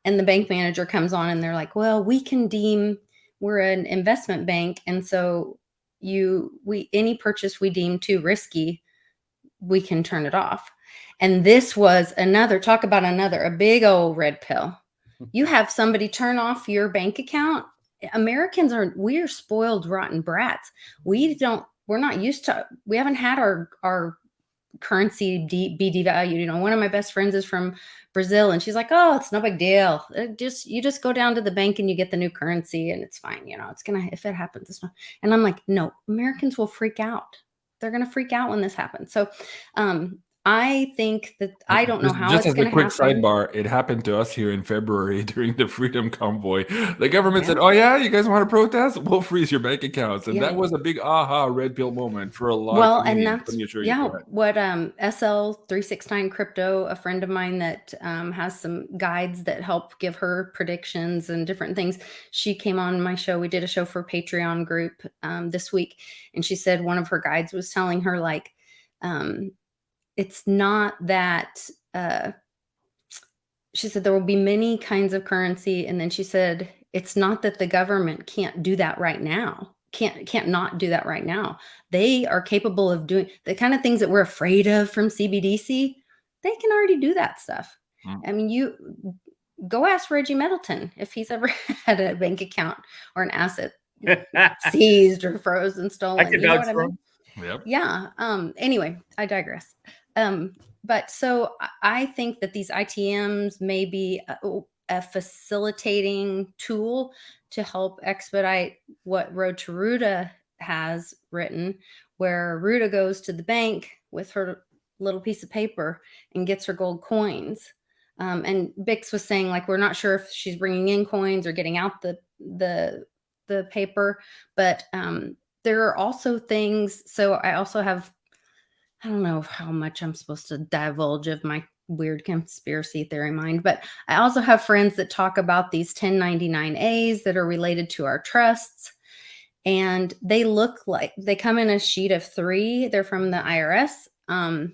And the bank manager comes on and they're like, well, we can deem, we're an investment bank. And so any purchase we deem too risky, we can turn it off. And this was a big old red pill. You have somebody turn off your bank account. Americans we're spoiled, rotten brats. We're not used to, we haven't had our currency be devalued. You know, one of my best friends is from Brazil, and she's like, oh, it's no big deal. You just go down to the bank and you get the new currency and it's fine. You know, if it happens, it's fine. And I'm like, no, Americans will freak out. They're going to freak out when this happens. So, I think that I don't know how it's going to happen. Just as a quick sidebar, it happened to us here in February during the Freedom Convoy. The government said, oh, yeah, you guys want to protest? We'll freeze your bank accounts. And that was a big red pill moment for a lot of Canadians. And that's, what SL369 Crypto, a friend of mine that has some guides that help give her predictions and different things. She came on my show. We did a show for Patreon group this week. And she said one of her guides was telling her, like, it's not that, she said there will be many kinds of currency. And then she said, it's not that the government can't do that right now. Can't not do that right now. They are capable of doing the kind of things that we're afraid of from CBDC. They can already do that stuff. I mean, you go ask Reggie Middleton if he's ever had a bank account or an asset seized or frozen, stolen. I can vouch for him. Yep. Yeah. Anyway, I digress. But so I think that these ITMs may be a facilitating tool to help expedite what Road to Ruta has written, where Ruta goes to the bank with her little piece of paper and gets her gold coins. And Bix was saying, like, we're not sure if she's bringing in coins or getting out the paper, but there are also things. So I also have, I don't know how much I'm supposed to divulge of my weird conspiracy theory mind, but I also have friends that talk about these 1099As that are related to our trusts. and they look like they come in a sheet of 3. They're from the IRS.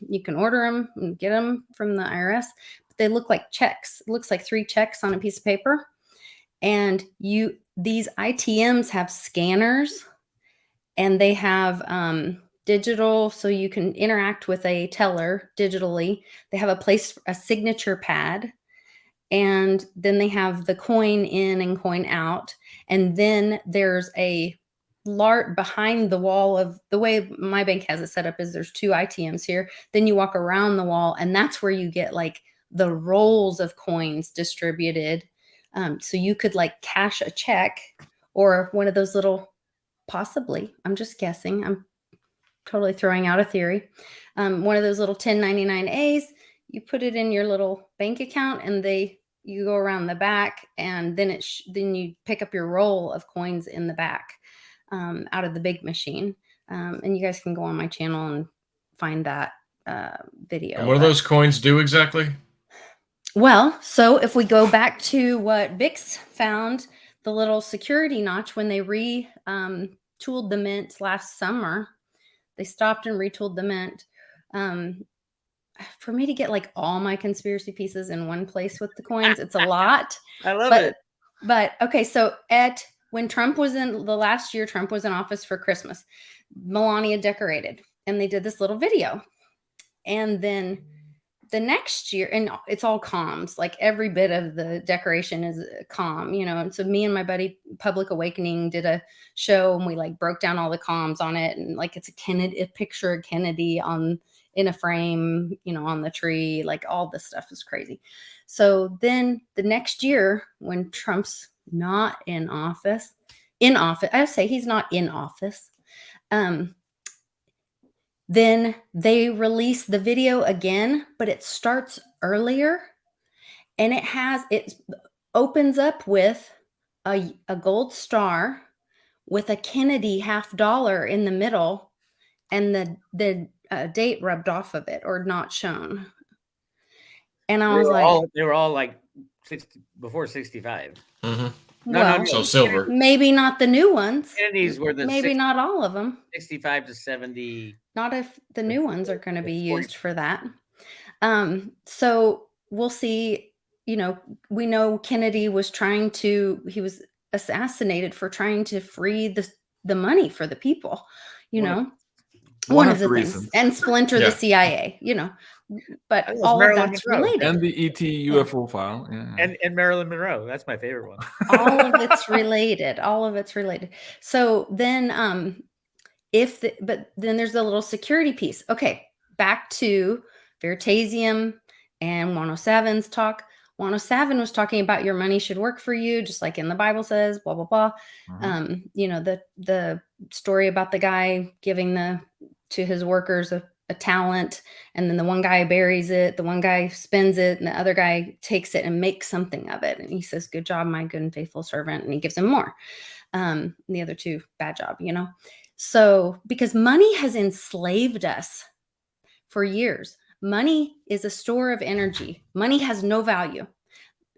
You can order them and get them from the IRS. But they look like checks. It looks like 3 checks on a piece of paper. And these ITMs have scanners, and they have digital, so you can interact with a teller digitally. They have a signature pad, and then they have the coin in and coin out. And then there's a behind the wall of the way my bank has it set up is there's 2 ITMs here. Then you walk around the wall, and that's where you get like the rolls of coins distributed. So you could like cash a check or one of those little, possibly, I'm just guessing, I'm totally throwing out a theory. One of those little 1099As, you put it in your little bank account, and you go around the back, and then then you pick up your roll of coins in the back out of the big machine. And you guys can go on my channel and find that video. And what do those coins do exactly? Well, so if we go back to what BIX found, the little security notch, when they retooled the mint last summer, they stopped and retooled the mint. For me to get like all my conspiracy pieces in one place with the coins, it's a lot. I love it. But okay, so when Trump was in the last year, Trump was in office for Christmas, Melania decorated, and they did this little video. And then the next year, and it's all comms, like every bit of the decoration is comm, and so me and my buddy Public Awakening did a show, and we like broke down all the comms on it, and like it's a picture of Kennedy in a frame, on the tree, like all this stuff is crazy. So then the next year, when Trump's not in office, I say he's not in office, then they release the video again, but it starts earlier, and it opens up with a gold star with a Kennedy $50 in the middle, and the date rubbed off of it or not shown. And I was like, they were all like 60 before 65. Mm-hmm. No. So silver. Maybe not the new ones. Kennedys were maybe not all of them. 65 to 70. Not if the new ones are going to be used for that. So we'll see. We know Kennedy was he was assassinated for trying to free the money for the people. One of the reasons, and splinter the CIA. But all of that's related. And the ET UFO file. Yeah. And Marilyn Monroe. That's my favorite one. All of it's related. So then but then there's the little security piece. Okay, back to Veritasium and 107's talk. 107 was talking about your money should work for you, just like in the Bible says, blah, blah, blah. The story about the guy giving to his workers a talent, and then the one guy buries it, the one guy spends it, and the other guy takes it and makes something of it. And he says, good job, my good and faithful servant. And he gives him more. And the other 2, bad job, So because money has enslaved us for years. Money is a store of energy. Money has no value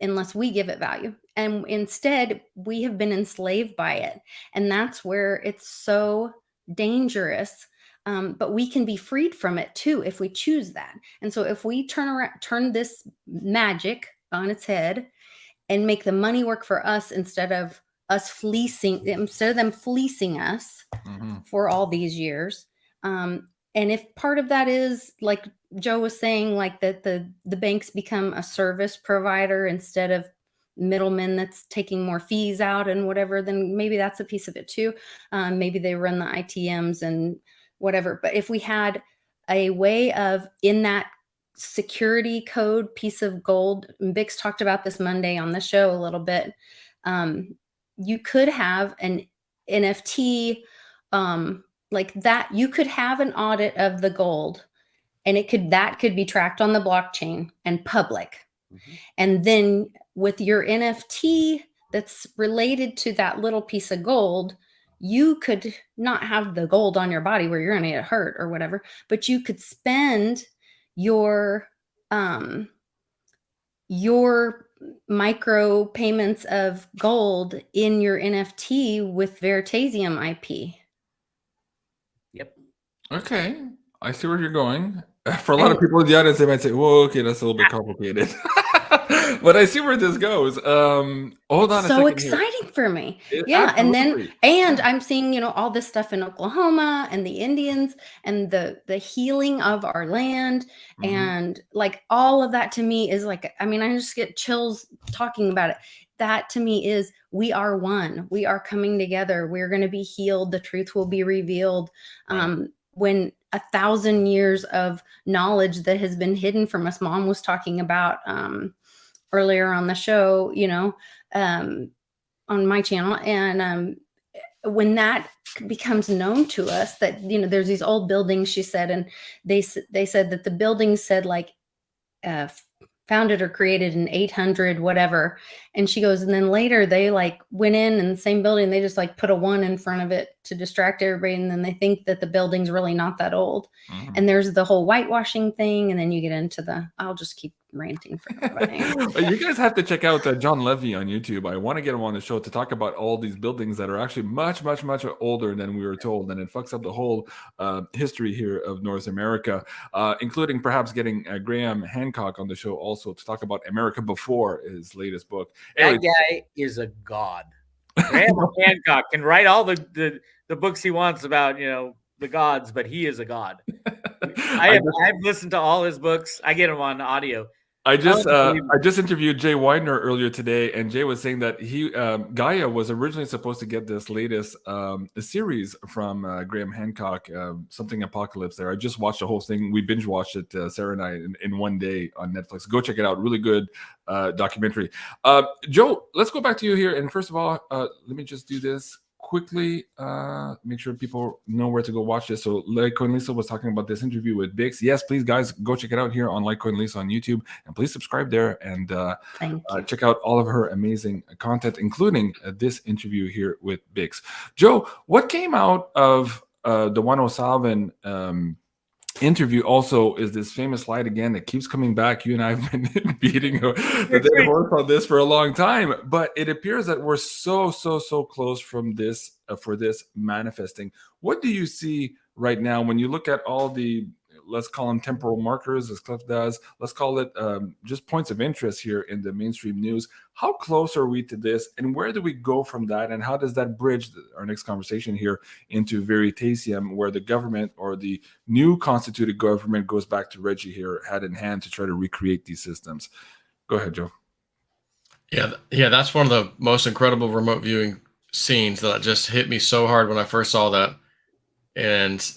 unless we give it value. And instead, we have been enslaved by it. And that's where it's so dangerous. But we can be freed from it too if we choose that. And so if we turn this magic on its head and make the money work for us instead of them fleecing us for all these years. And if part of that is like Joe was saying, like that the banks become a service provider instead of middlemen that's taking more fees out and whatever, then maybe that's a piece of it too. Maybe they run the ITMs and whatever. But if we had a way of, in that security code piece of gold, and Bix talked about this Monday on the show a little bit, you could have an NFT like that. You could have an audit of the gold, and that could be tracked on the blockchain and public. And then with your NFT that's related to that little piece of gold, you could not have the gold on your body where you're going to get hurt or whatever, but you could spend your micro payments of gold in your NFT with Veritasium IP. Yep. Okay, I see where you're going. For a lot of people in the audience, they might say, "Whoa, okay, that's a little bit complicated." But I see where this goes. Hold on a So second here. exciting for me. It- Yeah. absolutely. And I'm seeing, you know, all this stuff in Oklahoma and the Indians and the healing of our land. Mhm. And like all of that to me is like, I mean, I just get chills talking about it. That to me is we are one. We are coming together. We're going to be healed. The truth will be revealed. Right. When 1,000 years of knowledge that has been hidden from us, Mom was talking about earlier on the show, you know, on my channel. And when that becomes known to us, that, you know, there's these old buildings, she said, and they said that the buildings said like founded or created in 800 whatever, and she goes, and then later they like went in the same building, they just like put a 1 in front of it to distract everybody, and then they think that the building's really not that old. Mhm. And there's the whole whitewashing thing, and then you get into the, I'll just keep ranting for everybody. You guys have to check out John Levy on YouTube. I want to get him on the show to talk about all these buildings that are actually much, much, much older than we were told, and it fucks up the whole history here of North America, including perhaps getting Graham Hancock on the show also to talk about America Before, his latest book. That Anyways, guy is a god. Graham Hancock can write all the books he wants about, you know, the gods, but he is a god. I've listened to all his books. I get them on audio. I just interviewed Jay Widener earlier today, and Jay was saying that he Gaia was originally supposed to get this latest series from Graham Hancock, something Apocalypse. There, I just watched the whole thing. We binge watched it, Sarah and I, in one day on Netflix. Go check it out. Really good documentary. Joe, let's go back to you here. And first of all, let me just do this quickly, make sure people know where to go watch this. So LITECOIN Lisa was talking about this interview with BIX. Yes, please guys, go check it out here on LITECOIN Lisa on YouTube, and please subscribe there and check out all of her amazing content, including this interview here with BIX. Joe, what came out of the 107 interview also is this famous slide again that keeps coming back. You and I have been beating the dead horse on this for a long time, but it appears that we're so close from this for this manifesting. What do you see right now when you look at all the, let's call them temporal markers, as Cliff does, let's call it just points of interest here in the mainstream news? How close are we to this, and where do we go from that, and how does that bridge our next conversation here into Veritasium, where the government or the new constituted government goes back to Reggie here, hand in hand, to try to recreate these systems? Go ahead, Joe. Yeah, that's one of the most incredible remote viewing scenes that just hit me so hard when I first saw that. And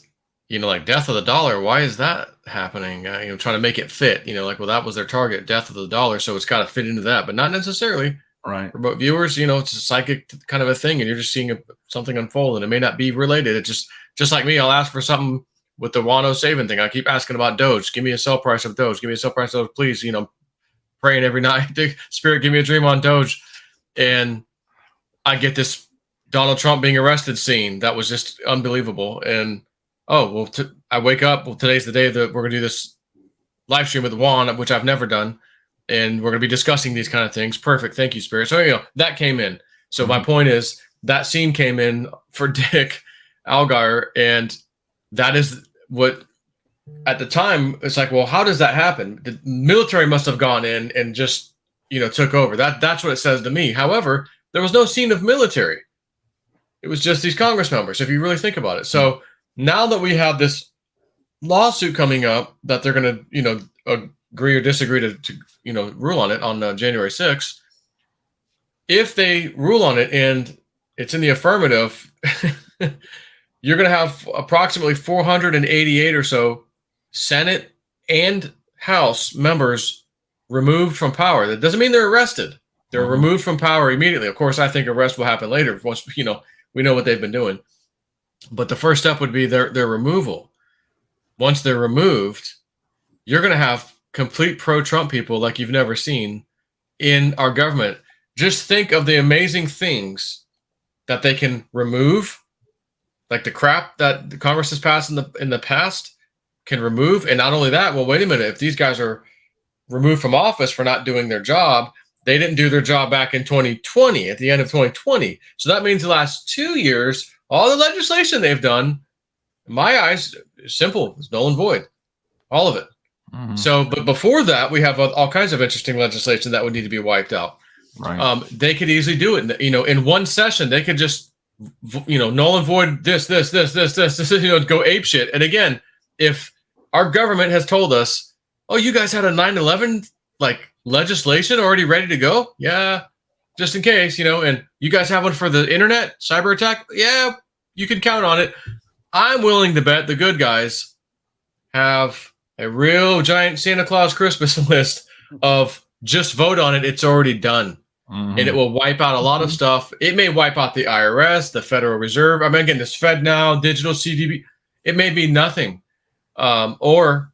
you know, like death of the dollar, why is that happening? You know, trying to make it fit, you know, like, well, that was their target, death of the dollar, so it's got to fit into that, but not necessarily. Right. Remote viewers, you know, it's a psychic kind of a thing, and you're just seeing something unfold, and it may not be related. It just like me, I'll ask for something with the Wano saving thing. I keep asking about Doge. Give me a sell price of Doge. Give me a sell price of Doge, please. You know, praying every night, Spirit, give me a dream on Doge. And I get this Donald Trump being arrested scene that was just unbelievable. And oh, well, I wake up, well, today's the day that we're going to do this live stream with Juan, which I've never done. And we're going to be discussing these kind of things. Perfect. Thank you, Spirit. So, you know, that came in. So my point is that scene came in for Dick Algar. And that is what, at the time, it's like, well, how does that happen? The military must have gone in and just, you know, took over. That's what it says to me. However, there was no scene of military. It was just these Congress members, if you really think about it. So now that we have this lawsuit coming up that they're going to, you know, agree or disagree to you know, rule on it on January 6th, if they rule on it and it's in the affirmative, you're going to have approximately 488 or so Senate and House members removed from power. That doesn't mean they're arrested. They're removed from power immediately. Of course, I think arrest will happen later once, you know, we know what they've been doing. But the first step would be their removal. Once they're removed, you're going to have complete pro-Trump people like you've never seen in our government. Just think of the amazing things that they can remove, like the crap that the Congress has passed in the past can remove. And not only that, well, wait a minute, if these guys are removed from office for not doing their job, they didn't do their job back in 2020, at the end of 2020. So that means the last 2 years, all the legislation they've done, in my eyes, is simple. It's null and void. All of it. So, but before that, we have all kinds of interesting legislation that would need to be wiped out. Right. They could easily do it. In one session, they could just, null and void this, go ape shit. And again, if our government has told us, oh, you guys had a 9/11 like legislation already ready to go, yeah, just in case, and you guys have one for the internet cyber attack, yeah, you can count on it. I'm willing to bet the good guys have a real giant Santa Claus Christmas list of just vote on it. It's already done. And it will wipe out a lot of stuff. It may wipe out the IRS, the Federal Reserve. I mean, again, this Fed now, digital CDB. It may be nothing. Or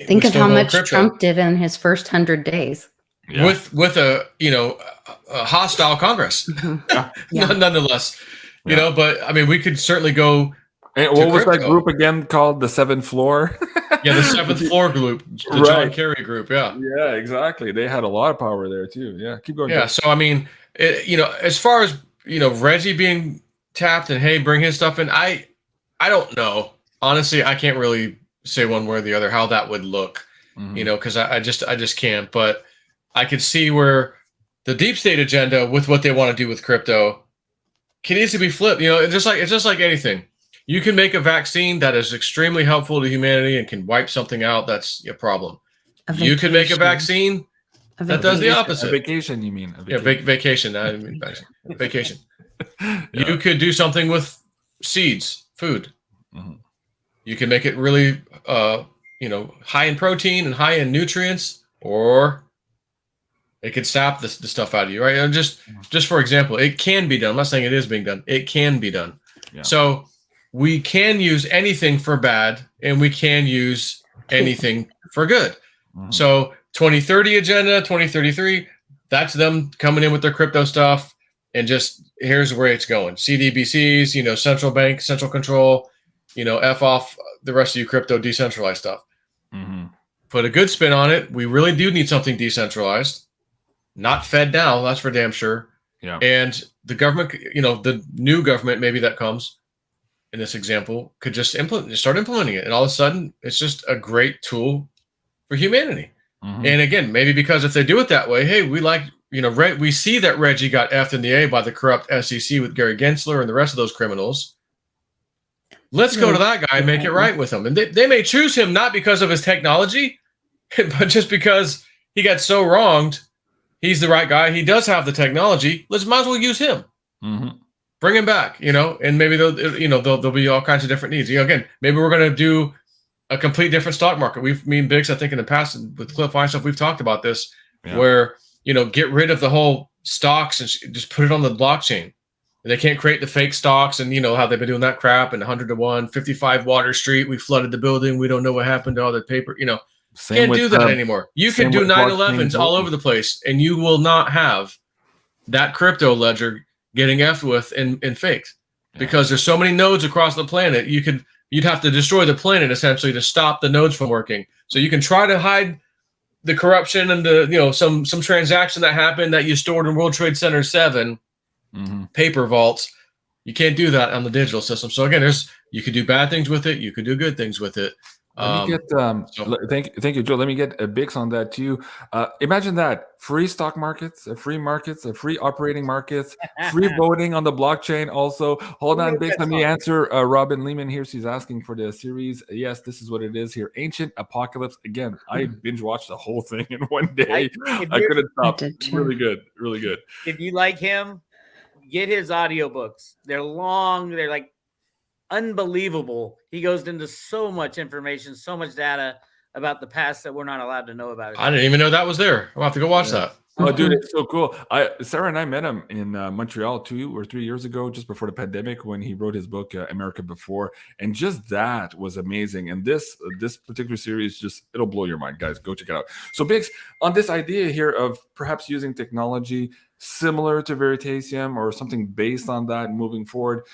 think of how much Trump did in his first 100 days. Yeah. With a hostile Congress. Nonetheless, but I mean, we could certainly go. And what was that group again called? The 7th floor? Yeah, the 7th floor group, the John Kerry group. Yeah. Yeah, exactly. They had a lot of power there too. Yeah, keep going. Yeah. So I mean, as far as Reggie being tapped and hey, bring his stuff in, I don't know. Honestly, I can't really say one way or the other how that would look. Because I just can't. But I could see where the deep state agenda with what they want to do with crypto can easily be flipped. It's just like anything. You can make a vaccine that is extremely helpful to humanity and can wipe something out. That's a problem. You can make a vaccine that does the opposite. A vacation, you mean? Vacation. I mean vacation. You could do something with seeds, food. You can make it really, high in protein and high in nutrients, or it could sap the stuff out of you, right? And just for example, it can be done. I'm not saying it is being done. It can be done. Yeah. So we can use anything for bad, and we can use anything for good. So 2030 agenda, 2033, that's them coming in with their crypto stuff, and just here's where it's going. CDBCs, central bank, central control, F off the rest of you crypto decentralized stuff. Put a good spin on it. We really do need something decentralized, not fed now. That's for damn sure. Yeah. And the government, the new government, maybe that comes in this example, could just start implementing it. And all of a sudden it's just a great tool for humanity. And again, maybe because if they do it that way, hey, we like, we see that Reggie got F'd in the A by the corrupt SEC with Gary Gensler and the rest of those criminals. Let's go to that guy and make it right with him. And they may choose him not because of his technology, but just because he got so wronged. He's the right guy. He does have the technology. Might as well use him. Bring him back, and maybe there'll be all kinds of different needs. Again, maybe we're going to do a complete different stock market. Me and Biggs, I think in the past with Cliff Fine stuff, we've talked about this, where, get rid of the whole stocks and just put it on the blockchain. They can't create the fake stocks and, how they've been doing that crap and 100 to 1, 55 Water Street. We flooded the building. We don't know what happened to all the paper, can't do that anymore. You can do 9/11s all over the place, and you will not have that crypto ledger getting effed with and faked, because there's so many nodes across the planet. You'd have to destroy the planet essentially to stop the nodes from working. So you can try to hide the corruption and the some transaction that happened that you stored in World Trade Center 7 paper vaults. You can't do that on the digital system. So again, you could do bad things with it. You could do good things with it. Let me get, thank you, Joe. Let me get a Bix on that too. Imagine that: free stock markets, free operating markets, free voting on the blockchain. Also, hold on, Bix. Let me answer Robin Lehman here. She's asking for the series. Yes, this is what it is here. Ancient Apocalypse. Again, I binge watched the whole thing in one day. I couldn't stop. Really good, really good. If you like him, get his audiobooks. They're long. They're like unbelievable. He goes into so much information, so much data about the past that we're not allowed to know about it. I didn't even know that was there. I'll have to go watch that. Oh, dude, it's so cool. Sarah and I met him in Montreal 2 or 3 years ago, just before the pandemic, when he wrote his book America Before, and just that was amazing. And this particular series, it'll blow your mind, guys. Go check it out. So, Biggs, on this idea here of perhaps using technology similar to Veritasium or something based on that moving forward,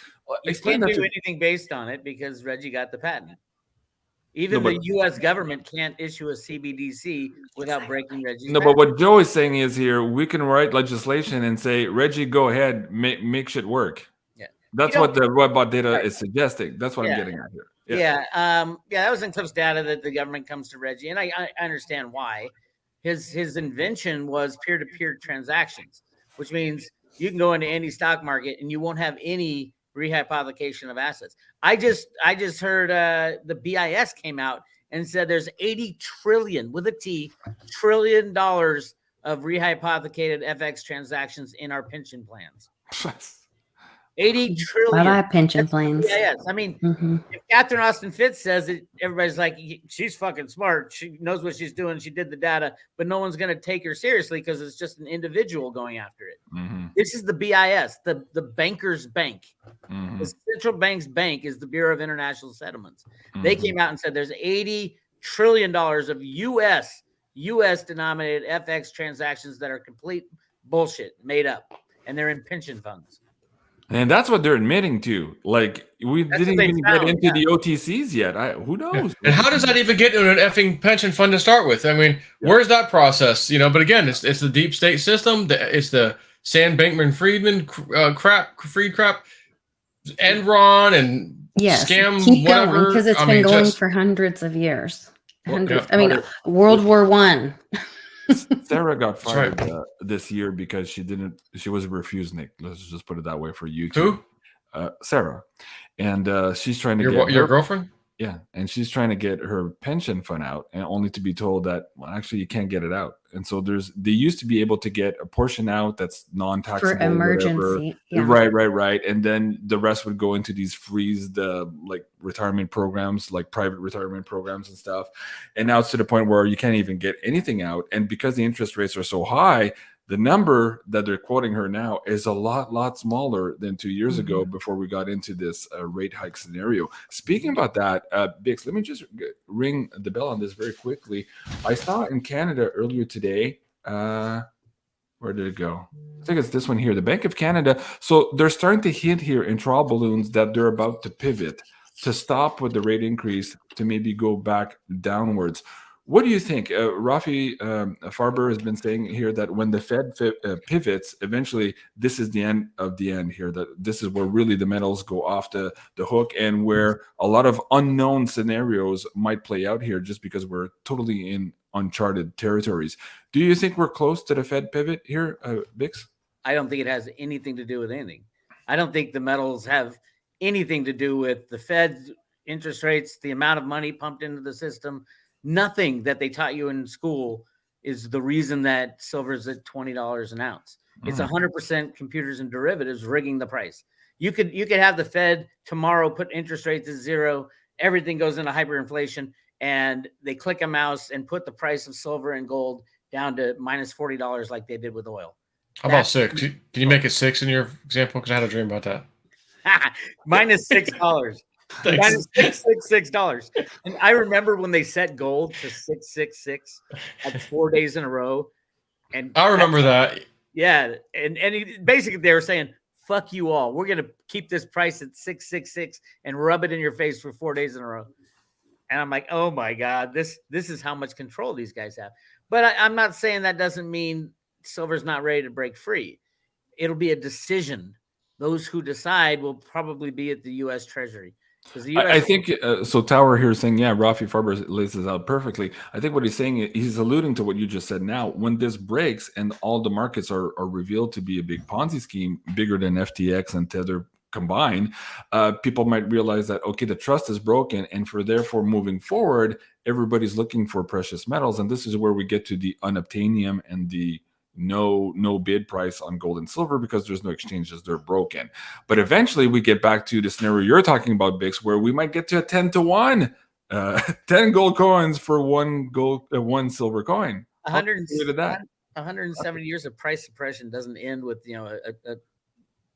you can't do anything based on it because Reggie got the patent. Even No, the U.S. government can't issue a CBDC without breaking Reggie's No, back. but what Joe is saying is here, we can write legislation and say, Reggie, go ahead, make shit work. Yeah. That's You what know- the robot data Right. is suggesting. That's what I'm Yeah. getting at here. Yeah, that was Eclipse data that the government comes to Reggie, and I understand why. His invention was peer-to-peer transactions, which means you can go into any stock market and you won't have any rehypothecation of assets. I just heard the BIS came out and said there's 80 trillion with a T trillion dollars of rehypothecated FX transactions in our pension plans. 80 trillion. Bye-bye pension That's the plans. BIS. I mean, Mhm. if Catherine Austin Fitts says it, everybody's like, she's fucking smart. She knows what she's doing. She did the data, but no one's going to take her seriously because it's just an individual going after it. Mm-hmm. This is the BIS, the banker's bank. Mm-hmm. The central bank's bank is the Bureau of International Settlements. They came out and said there's $80 trillion of US denominated FX transactions that are complete bullshit, made up, and they're in pension funds. And that's what they're admitting to. Like, we That's didn't what they even found, get into yeah. the OTCs yet. Who knows? And how does that even get into an effing pension fund to start with? I mean, where's that process? You know, but again, it's the deep state system. It's the Sam Bankman-Friedman crap, Enron and Yes, scam keep whatever. going because it's I been mean, going just- for hundreds of years. Well, Hundreds. yeah, I mean, but World War One. Sarah got That's right. fired this year because she was refused, Nick. Let's just put it that way for you. Who? Sarah. And she's trying to Your get girlfriend? Yeah, and she's trying to get her pension fund out, and only to be told that, well, actually, you can't get it out. And so they used to be able to get a portion out that's non-taxable, For emergency. Yeah. Right, and then the rest would go into these freezed like retirement programs, like private retirement programs and stuff. And now it's to the point where you can't even get anything out, and because the interest rates are so high, the number that they're quoting her now is a lot smaller than 2 years ago before we got into this rate hike scenario. Speaking about that, Bix, let me just ring the bell on this very quickly. I saw in Canada earlier today. Where did it go? I think it's this one here, the Bank of Canada. So they're starting to hint here in trial balloons that they're about to pivot to stop with the rate increase to maybe go back downwards. What do you think? Rafi Farber has been saying here that when the Fed pivots, eventually this is the end of the end here, that this is where really the metals go off the hook and where a lot of unknown scenarios might play out here just because we're totally in uncharted territories. Do you think we're close to the Fed pivot here, Bix? I don't think it has anything to do with anything. I don't think the metals have anything to do with the Fed's interest rates, the amount of money pumped into the system. Nothing that they taught you in school is the reason that silver is at $20 an ounce. It's 100% computers and derivatives rigging the price. You could have the Fed tomorrow put interest rates at zero, everything goes into hyperinflation, and they click a mouse and put the price of silver and gold down to minus $40 like they did with oil. How about 6? Can you make it 6 in your example? Because I had a dream about that. Minus $6. Thanks. $666. And I remember when they set gold to 666 like 4 days in a row. And I remember that. Yeah. And basically they were saying, fuck you all. We're going to keep this price at 666 and rub it in your face for 4 days in a row. And I'm like, oh my God, this is how much control these guys have. But I'm not saying that doesn't mean silver's not ready to break free. It'll be a decision. Those who decide will probably be at the U.S. Treasury. I think so. Tower here is saying, yeah, Rafi Farber lays this out perfectly. I think what he's saying, he's alluding to what you just said now. When this breaks and all the markets are revealed to be a big Ponzi scheme, bigger than FTX and Tether combined, people might realize that, okay, the trust is broken, and therefore moving forward, everybody's looking for precious metals, and this is where we get to the unobtainium and the no bid price on gold and silver because there's no exchanges, they're broken. But eventually we get back to the scenario you're talking about, Bix, where we might get to a 10-to-1, 10 gold coins for one silver coin. 170 years of price suppression doesn't end with a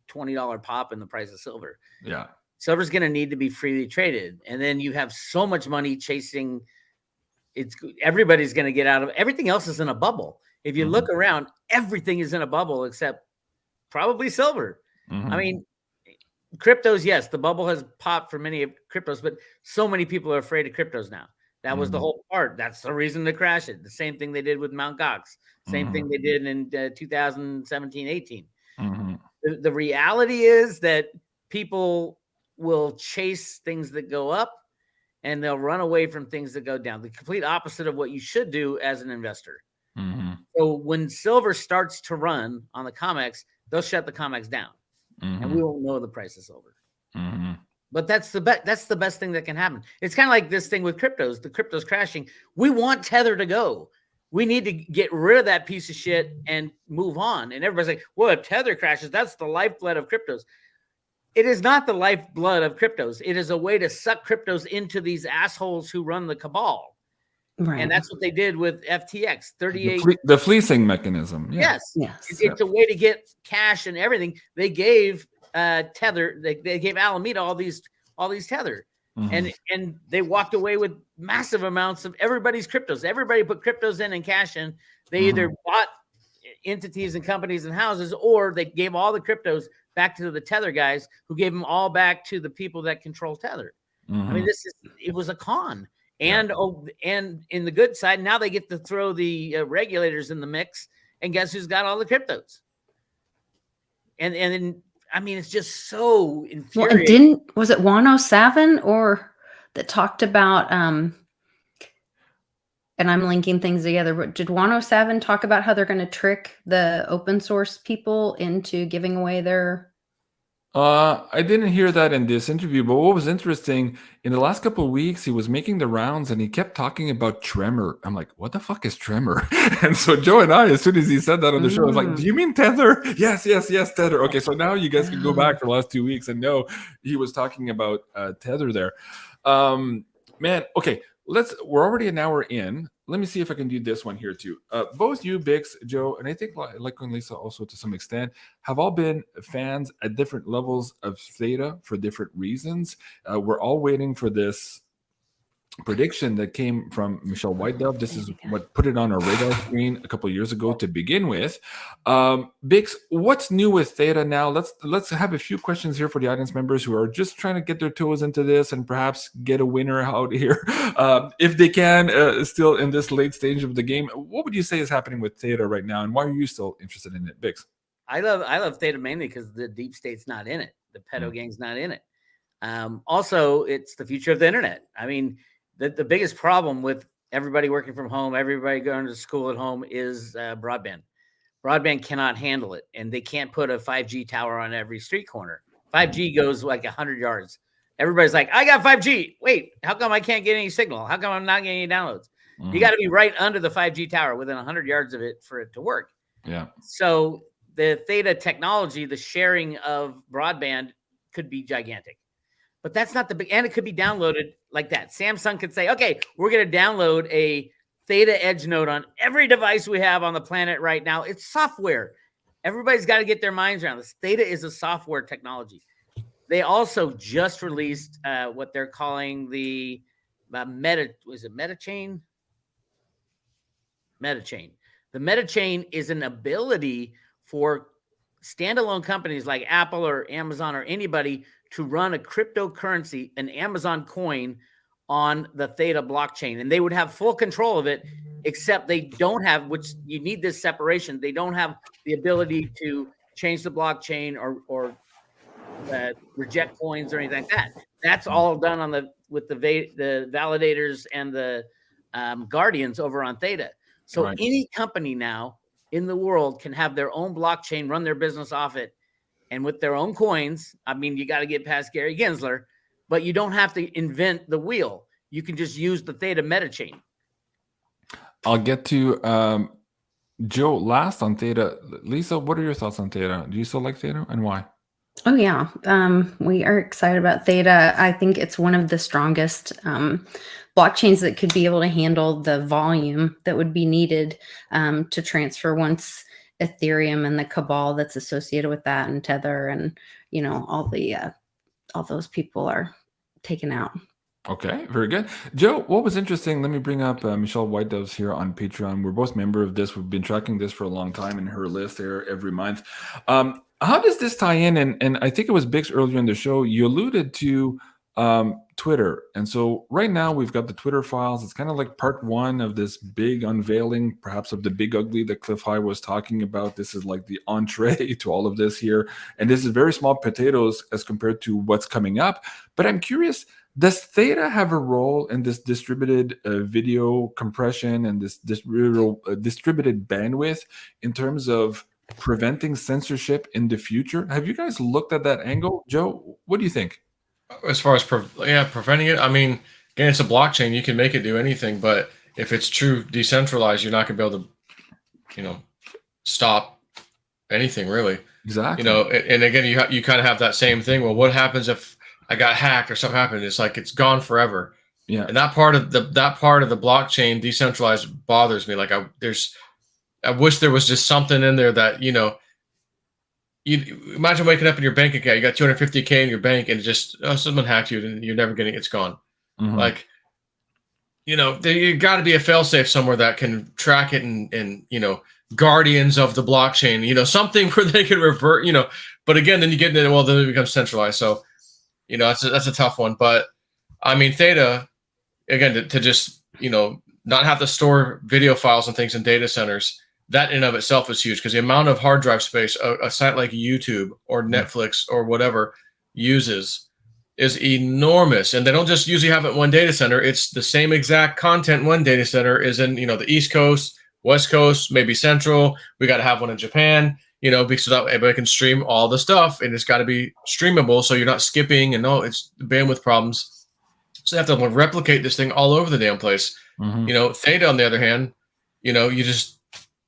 $20 pop in the price of silver. Yeah, silver's going to need to be freely traded, and then you have so much money chasing. Everybody's going to get out of everything else is in a bubble. If you look around, everything is in a bubble except probably silver. I mean, cryptos, yes, the bubble has popped for many cryptos, but so many people are afraid of cryptos now. That was the whole part. That's the reason to crash it. The same thing they did with Mt. Gox. Same thing they did in 2017, 18. The reality is that people will chase things that go up and they'll run away from things that go down. The complete opposite of what you should do as an investor. So when silver starts to run on the COMEX, they'll shut the COMEX down and we won't know the price of silver. But that's the best thing that can happen. It's kind of like this thing with cryptos. The crypto's crashing. We want Tether to go. We need to get rid of that piece of shit and move on. And everybody's like, well, if Tether crashes, that's the lifeblood of cryptos. It is not the lifeblood of cryptos. It is a way to suck cryptos into these assholes who run the cabal. Right. And that's what they did with FTX. 38. The fleecing mechanism. Yeah. Yes. It's a way to get cash and everything. They gave Tether, they gave Alameda all these Tether. And they walked away with massive amounts of everybody's cryptos. Everybody put cryptos in and cash in. They either bought entities and companies and houses, or they gave all the cryptos back to the Tether guys, who gave them all back to the people that control Tether. I mean, it was a con. And and in the good side, now they get to throw the regulators in the mix, and guess who's got all the cryptos? And then, I mean, it's just so infuriating. Well, was it Wano Savin or that talked about and I'm linking things together, but did Wano Savin talk about how they're going to trick the open source people into giving away their I didn't hear that in this interview, but what was interesting, in the last couple of weeks, he was making the rounds and he kept talking about Tremor. I'm like, what the fuck is Tremor? And so Joe and I, as soon as he said that on the show, I was like, do you mean Tether? Yes, Tether. Okay, so now you guys can go back for the last 2 weeks and know he was talking about Tether there. Man, okay, we're already an hour in. Let me see if I can do this one here too. Both you, Bix, Joe, and I think LITECOIN Lisa also to some extent, have all been fans at different levels of Theta for different reasons. We're all waiting for this prediction that came from Michelle Whitedove. This is what put it on our radar screen a couple of years ago to begin with. Bix, what's new with Theta now? Let's have a few questions here for the audience members who are just trying to get their toes into this and perhaps get a winner out here if they can, still in this late stage of the game. What would you say is happening with Theta right now, and why are you still interested in it, Bix? I love Theta mainly because the deep state's not in it. The pedo gang's not in it. Also, it's the future of the internet. I mean, the biggest problem with everybody working from home, everybody going to school at home is broadband. Broadband cannot handle it, and they can't put a 5G tower on every street corner. 5G goes like 100 yards. Everybody's like, I got 5G. Wait, how come I can't get any signal? How come I'm not getting any downloads? You got to be right under the 5G tower within 100 yards of it for it to work. Yeah. So the Theta technology, the sharing of broadband could be gigantic. But that's not the big, and it could be downloaded like that. Samsung could say, okay, we're going to download a Theta Edge node on every device we have on the planet right now. It's software. Everybody's got to get their minds around this. Theta is a software technology. They also just released what they're calling the MetaChain? MetaChain. The MetaChain is an ability for standalone companies like Apple or Amazon or anybody to run a cryptocurrency, an Amazon coin, on the Theta blockchain. And they would have full control of it, except they don't have, which you need this separation. They don't have the ability to change the blockchain or reject coins or anything like that. That's all done on with the validators and the guardians over on Theta. So any company now in the world can have their own blockchain, run their business off it, and with their own coins. I mean, you got to get past Gary Gensler, but you don't have to invent the wheel. You can just use the Theta MetaChain. I'll get to Joe last on Theta. Lisa, what are your thoughts on Theta? Do you still like Theta, and why? Oh yeah, we are excited about Theta. I think it's one of the strongest blockchains that could be able to handle the volume that would be needed to transfer once Ethereum and the cabal that's associated with that, and Tether, and all those people are taken out. Okay, very good. Joe, what was interesting, let me bring up Michelle Whitedove's here on Patreon. We're both member of this. We've been tracking this for a long time in her list there every month. How does this tie in? And I think it was Bix earlier in the show. You alluded to Twitter, and so right now we've got the Twitter files. It's kind of like part one of this big unveiling, perhaps of the big ugly that Cliff High was talking about. This is like the entree to all of this here, and this is very small potatoes as compared to what's coming up. But I'm curious, does Theta have a role in this distributed video compression and this distributed bandwidth in terms of preventing censorship in the future? Have you guys looked at that angle? Joe, what do you think? As far as preventing it, I mean, again, it's a blockchain. You can make it do anything, but if it's true decentralized, you're not going to be able to, stop anything really. Exactly. And again, you kind of have that same thing. Well, what happens if I got hacked or something happened? It's like it's gone forever. Yeah. And that part of the blockchain decentralized bothers me. Like I wish there was just something in there that you imagine waking up in your bank account, you got 250K in your bank, and just someone hacked you, and you're never getting it's gone. Mm-hmm. Like, you got to be a failsafe somewhere that can track it and guardians of the blockchain, something where they can revert, But again, then you get into then it becomes centralized. So, that's a tough one. But I mean, Theta, again, to just not have to store video files and things in data centers. That in and of itself is huge because the amount of hard drive space a site like YouTube or Netflix or whatever uses is enormous. And they don't just usually have it in one data center. It's the same exact content one data center is in, the East Coast, West Coast, maybe Central. We got to have one in Japan, because that everybody can stream all the stuff, and it's got to be streamable. So you're not skipping and it's bandwidth problems. So they have to replicate this thing all over the damn place. Mm-hmm. Theta, on the other hand,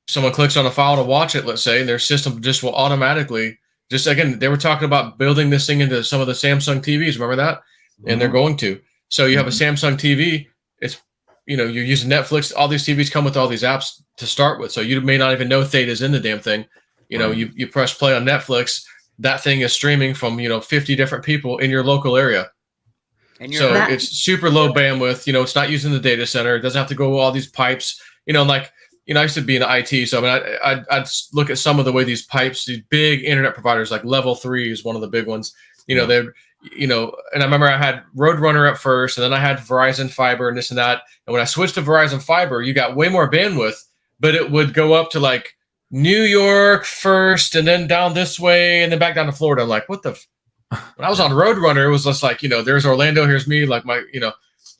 someone clicks on a file to watch it, let's say, and their system just will automatically again, they were talking about building this thing into some of the Samsung TVs. Remember that? Mm-hmm. And they're going to. So you have a Samsung TV. It's, you're using Netflix. All these TVs come with all these apps to start with. So you may not even know Theta's in the damn thing. You press play on Netflix. That thing is streaming from, 50 different people in your local area. And it's super low bandwidth. It's not using the data center. It doesn't have to go all these pipes, I used to be in IT, so I mean, I'd look at some of the way these pipes, these big internet providers, like Level 3 is one of the big ones. And I remember I had Roadrunner at first, and then I had Verizon Fiber and this and that. And when I switched to Verizon Fiber, you got way more bandwidth, but it would go up to like New York first, and then down this way, and then back down to Florida. I'm like, what the? When I was on Roadrunner, it was just like, there's Orlando, here's me, like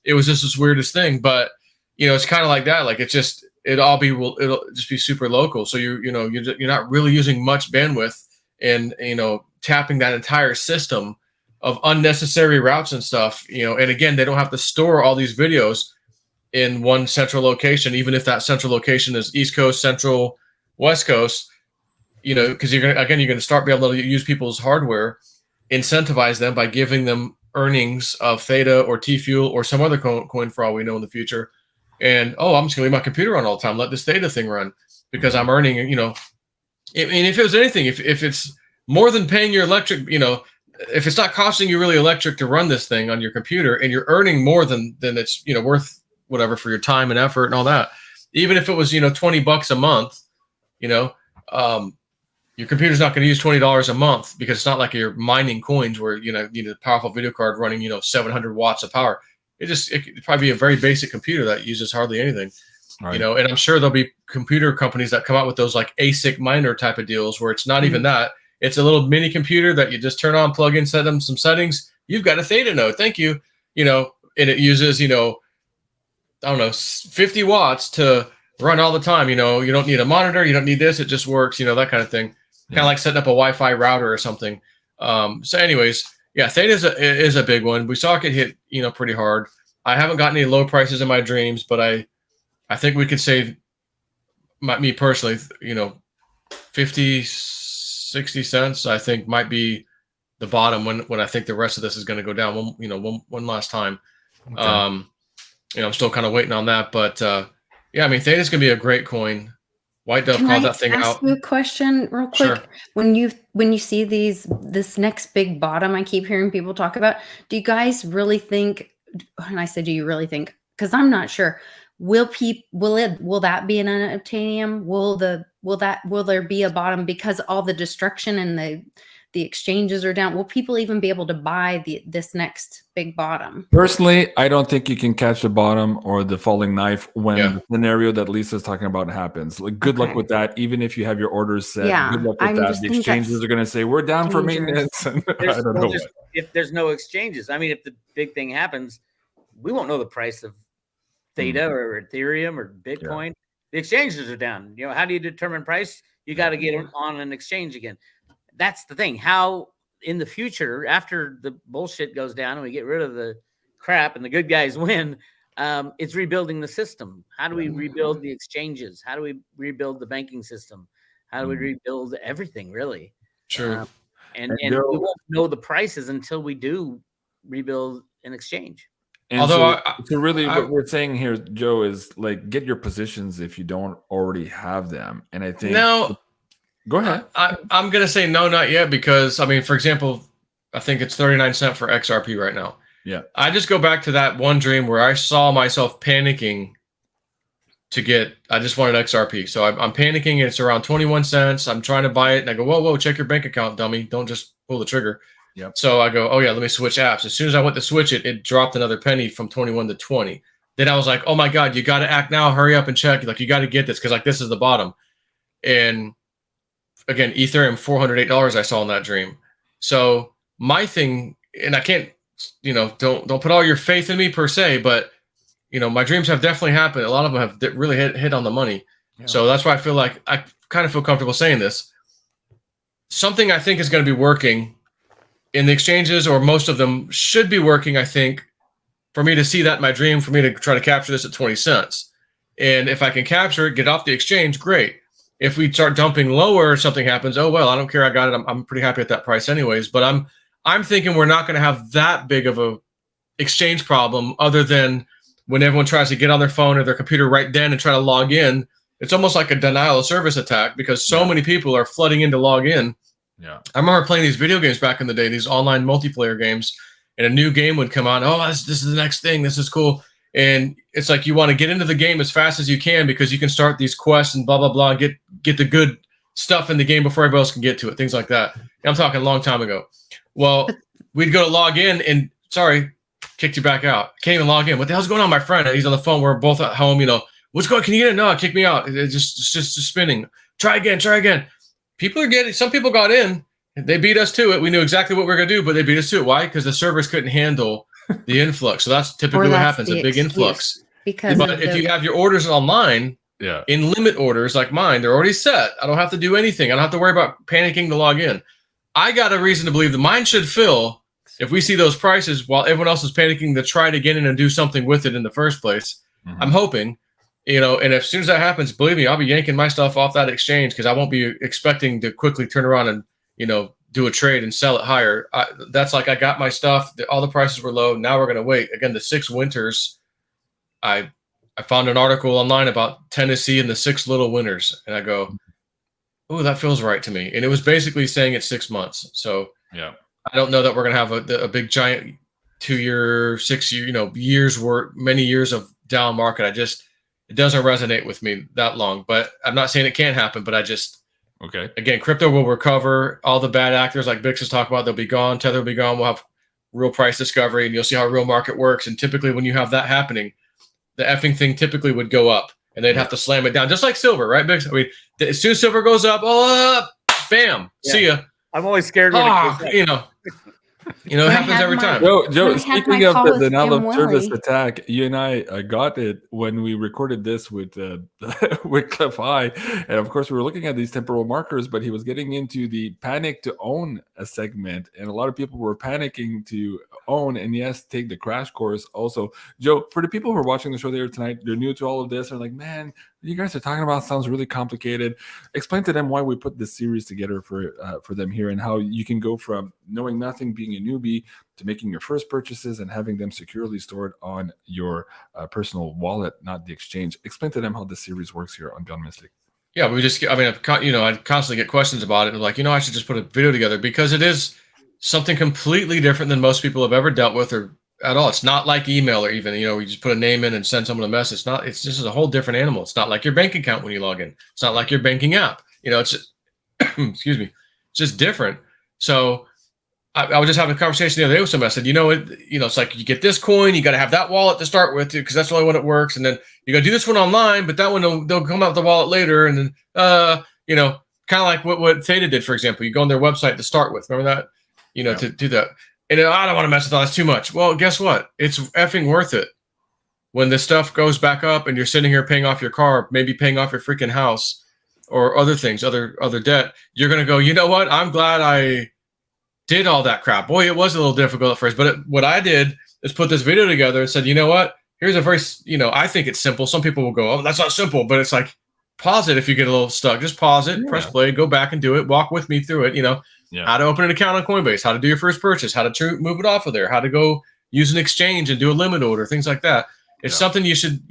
it was just this weirdest thing. But it's kind of like that, like it'll just be super local. So you're not really using much bandwidth and, tapping that entire system of unnecessary routes and stuff, and again, they don't have to store all these videos in one central location, even if that central location is East Coast, Central, West Coast, because you're going to start being able to use people's hardware, incentivize them by giving them earnings of Theta or T-Fuel or some other coin for all we know in the future. And, I'm just going to leave my computer on all the time. Let this Theta thing run because I'm earning, I mean, if it was anything, if it's more than paying your electric, if it's not costing you really electric to run this thing on your computer and you're earning more than it's, worth whatever for your time and effort and all that, even if it was, $20 a month, your computer's not going to use $20 a month because it's not like you're mining coins where, you need a powerful video card running, 700 watts of power. It could probably be a very basic computer that uses hardly anything, right. And I'm sure there'll be computer companies that come out with those like ASIC miner type of deals where it's not even that. It's a little mini computer that you just turn on, plug in, set them some settings. You've got a Theta node. Thank you. And it uses, 50 watts to run all the time. You don't need a monitor. You don't need this. It just works, that kind of thing. Kind of like setting up a Wi-Fi router or something. So anyways, yeah, Theta is a big one. We saw it get hit, pretty hard. I haven't gotten any low prices in my dreams, but I think we could save me personally, 50, 60 cents, I think might be the bottom when I think the rest of this is going to go down one last time. Okay. I'm still kind of waiting on that, but yeah, I mean, Theta's going to be a great coin. White Dove called that thing out. Can I ask you a question real quick? Sure. When you see this next big bottom I keep hearing people talk about, do you guys really think, and I said, do you really think, because I'm not sure, will that be an unobtainium? Will there be a bottom because all the destruction and the exchanges are down? Will people even be able to buy this next big bottom? Personally, I don't think you can catch the bottom or the falling knife when the scenario that Lisa's talking about happens. Like, good luck with that. Even if you have your orders set, good luck with that. The exchanges are going to say, we're down for maintenance. And I don't know if there's no exchanges. I mean, if the big thing happens, we won't know the price of Theta or Ethereum or Bitcoin. Yeah. The exchanges are down. You know, how do you determine price? You got to get on an exchange again. That's the thing. How in the future, after the bullshit goes down and we get rid of the crap and the good guys win, it's rebuilding the system. How do we rebuild the exchanges? How do we rebuild the banking system? How do we rebuild everything, really? Sure. And we won't know the prices until we do rebuild an exchange. And although so really what we're saying here, Joe, is like, get your positions if you don't already have them. And I think go ahead. I'm gonna say no, not yet, because I mean, for example, I think it's 39 cents for XRP right now. Yeah. I just go back to that one dream where I saw myself panicking I just wanted XRP. So I'm panicking. It's around 21 cents. I'm trying to buy it, and I go, whoa, check your bank account, dummy. Don't just pull the trigger. Yep. So I go, oh yeah, let me switch apps. As soon as I went to switch it, it dropped another penny from 21 to 20. Then I was like, oh my God, you got to act now. Hurry up and check. Like, you got to get this, because like this is the bottom. And again, Ethereum, $408 I saw in that dream. So my thing, and I can't, don't put all your faith in me per se, but my dreams have definitely happened. A lot of them have really hit on the money. Yeah. So that's why I feel like I kind of feel comfortable saying this. Something I think is going to be working in the exchanges, or most of them should be working, I think, for me to see that in my dream, for me to try to capture this at 20 cents. And if I can capture it, get off the exchange, great. If we start dumping lower or something happens, oh, well, I don't care. I got it. I'm pretty happy at that price anyways. But I'm thinking we're not going to have that big of a exchange problem, other than when everyone tries to get on their phone or their computer right then and try to log in. It's almost like a denial of service attack, because so many people are flooding in to log in. Yeah, I remember playing these video games back in the day, these online multiplayer games, and a new game would come on. Oh, this is the next thing. This is cool. And it's like you want to get into the game as fast as you can, because you can start these quests and blah, blah, blah, and get the good stuff in the game before everybody else can get to it, things like that. And I'm talking a long time ago. Well, we'd go to log in and, sorry, kicked you back out. Can't even log in. What the hell's going on, my friend? And he's on the phone. We're both at home. What's going on? Can you get it? No, kick me out. It's just spinning. Try again. Some people got in. They beat us to it. We knew exactly what we were going to do, but they beat us to it. Why? Because the servers couldn't handle the influx. So that's typically what happens, a big influx. But if you have your orders online, in limit orders like mine, they're already set. I don't have to do anything. I don't have to worry about panicking to log in. I got a reason to believe that mine should fill if we see those prices while everyone else is panicking to try to get in and do something with it in the first place. I'm hoping. And as soon as that happens, believe me, I'll be yanking my stuff off that exchange, because I won't be expecting to quickly turn around and, do a trade and sell it higher. That's like, I got my stuff. All the prices were low. Now we're going to wait. Again, the 6 winters, I found an article online about Tennessee and the 6 little winters. And I go, oh, that feels right to me. And it was basically saying it's 6 months. So yeah, I don't know that we're going to have a big giant 2-year, 6-year, years worth, many years of down market. It doesn't resonate with me that long, but I'm not saying it can't happen, but again, crypto will recover. All the bad actors like BIX is talking about, they'll be gone. Tether will be gone. We'll have real price discovery, and you'll see how real market works. And typically when you have that happening, the effing thing typically would go up, and they'd have to slam it down, just like silver, right, BIX? I mean, as soon as silver goes up, bam, see ya. I'm always scared when it goes up. It happens every time. Joe, speaking of the denial of service attack, you and I got it when we recorded this with Cliff High. And of course, we were looking at these temporal markers, but he was getting into the panic to own a segment. And a lot of people were panicking to own and, yes, take the crash course also. Joe, for the people who are watching the show there tonight, they're new to all of this. They're like, man, what you guys are talking about sounds really complicated. Explain to them why we put this series together for them here, and how you can go from knowing nothing, being a newbie, to making your first purchases and having them securely stored on your personal wallet, not the exchange. Explain to them how this series works here on BeyondMystic. Yeah, I constantly get questions about it. Like, I should just put a video together, because it is something completely different than most people have ever dealt with or at all. It's not like email or even, you know, you just put a name in and send someone a message. It's not, it's just a whole different animal. It's not like your bank account when you log in. It's not like your banking app. You know, it's just, excuse me, it's just different. So I was just having a conversation the other day with somebody. I said, you know, it's like you get this coin, you got to have that wallet to start with because that's the only one that works. And then you got to do this one online, but that one, they'll come out with the wallet later. And then, you know, kind of like what Theta did, for example. You go on their website to start with. Remember that? You know, to do that. And I don't want to mess with all that's too much. Well, guess what? It's effing worth it. When this stuff goes back up and you're sitting here paying off your car, maybe paying off your freaking house or other things, other debt, you're going to go, you know what? I'm glad I did all that crap. Boy, it was a little difficult at first, but what I did is put this video together and said, you know what? Here's a very, you know, I think it's simple. Some people will go, oh, that's not simple, but it's like, pause it if you get a little stuck. Just pause it, press play, go back and do it. Walk with me through it, you know. How to open an account on Coinbase, how to do your first purchase, how to move it off of there, how to go use an exchange and do a limit order, things like that. It's something you should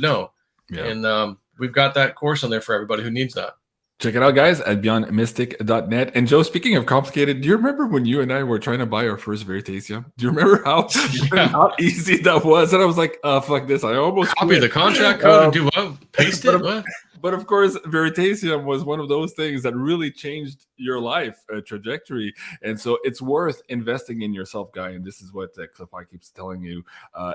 know. And we've got that course on there for everybody who needs that. Check it out, guys, at beyondmystic.net. And Joe, speaking of complicated, do you remember when you and I were trying to buy our first Veritasium? Do you remember how easy that was? And I was like, fuck this. I almost copy the contract code and do what? Paste it? What? But of course, Veritasium was one of those things that really changed your life trajectory. And so it's worth investing in yourself, guy. And this is what Cliff I keeps telling you.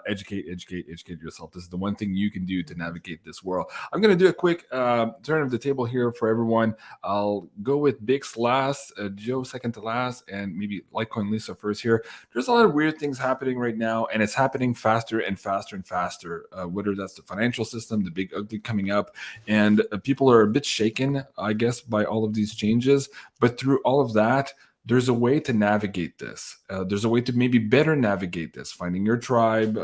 Educate yourself. This is the one thing you can do to navigate this world. I'm going to do a quick turn of the table here for everyone. I'll go with BIX last, Joe second to last, and maybe Litecoin Lisa first here. There's a lot of weird things happening right now, and it's happening faster and faster and faster, whether that's the financial system, the big ugly coming up, and people are a bit shaken, I guess, by all of these changes. But through all of that, there's a way to navigate this. There's a way to maybe better navigate this, finding your tribe,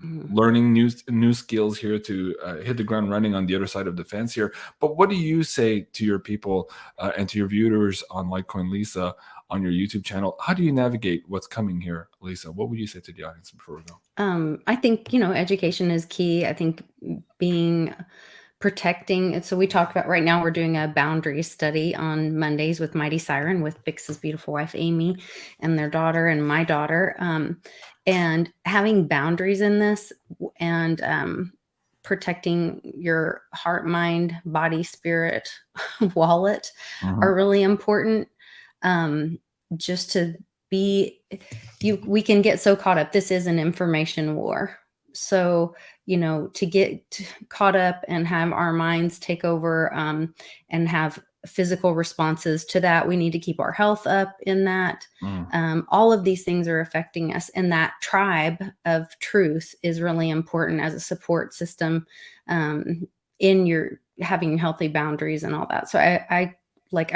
learning new skills here to hit the ground running on the other side of the fence here. But what do you say to your people and to your viewers on Litecoin Lisa on your YouTube channel? How do you navigate what's coming here, Lisa? What would you say to the audience before we go? I think, education is key. I think protecting. So we talked about right now, we're doing a boundary study on Mondays with Mighty Siren with Bix's beautiful wife, Amy, and their daughter and my daughter. And having boundaries in this and protecting your heart, mind, body, spirit, wallet are really important. Just to we can get so caught up. This is an information war. So, to get caught up and have our minds take over and have physical responses to that, we need to keep our health up in that. All of these things are affecting us. And that tribe of truth is really important as a support system in your having healthy boundaries and all that. So I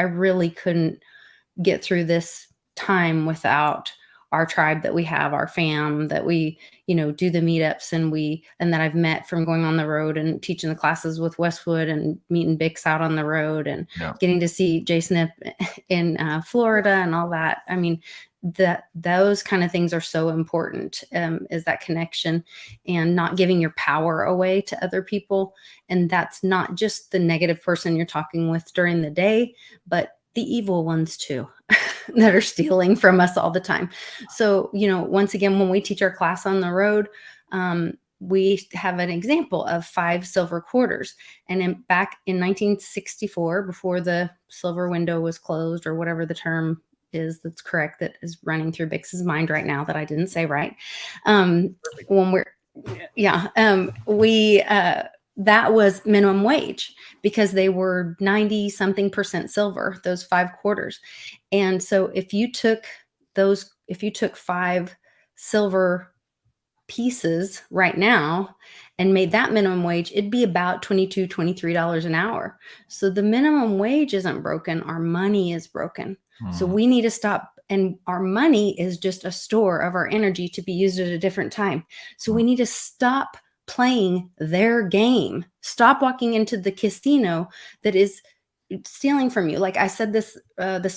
really couldn't get through this time without our tribe that we have, our fam that we, do the meetups and that I've met from going on the road and teaching the classes with Westwood and meeting Bix out on the road and getting to see JSNIP in Florida and all that. I mean, those kind of things are so important, is that connection and not giving your power away to other people. And that's not just the negative person you're talking with during the day, but the evil ones too, that are stealing from us all the time. So, once again, when we teach our class on the road, we have an example of 5 silver quarters. And back in 1964, before the silver window was closed, or whatever the term is that's correct, that is running through Bix's mind right now that I didn't say right. That was minimum wage because they were 90-something% silver, those 5 quarters. And so if you took 5 silver pieces right now and made that minimum wage, it'd be about $22, $23 an hour. So the minimum wage isn't broken. Our money is broken. So we need to stop. And our money is just a store of our energy to be used at a different time. So we need to stop playing their game. Stop walking into the casino that is stealing from you. Like I said this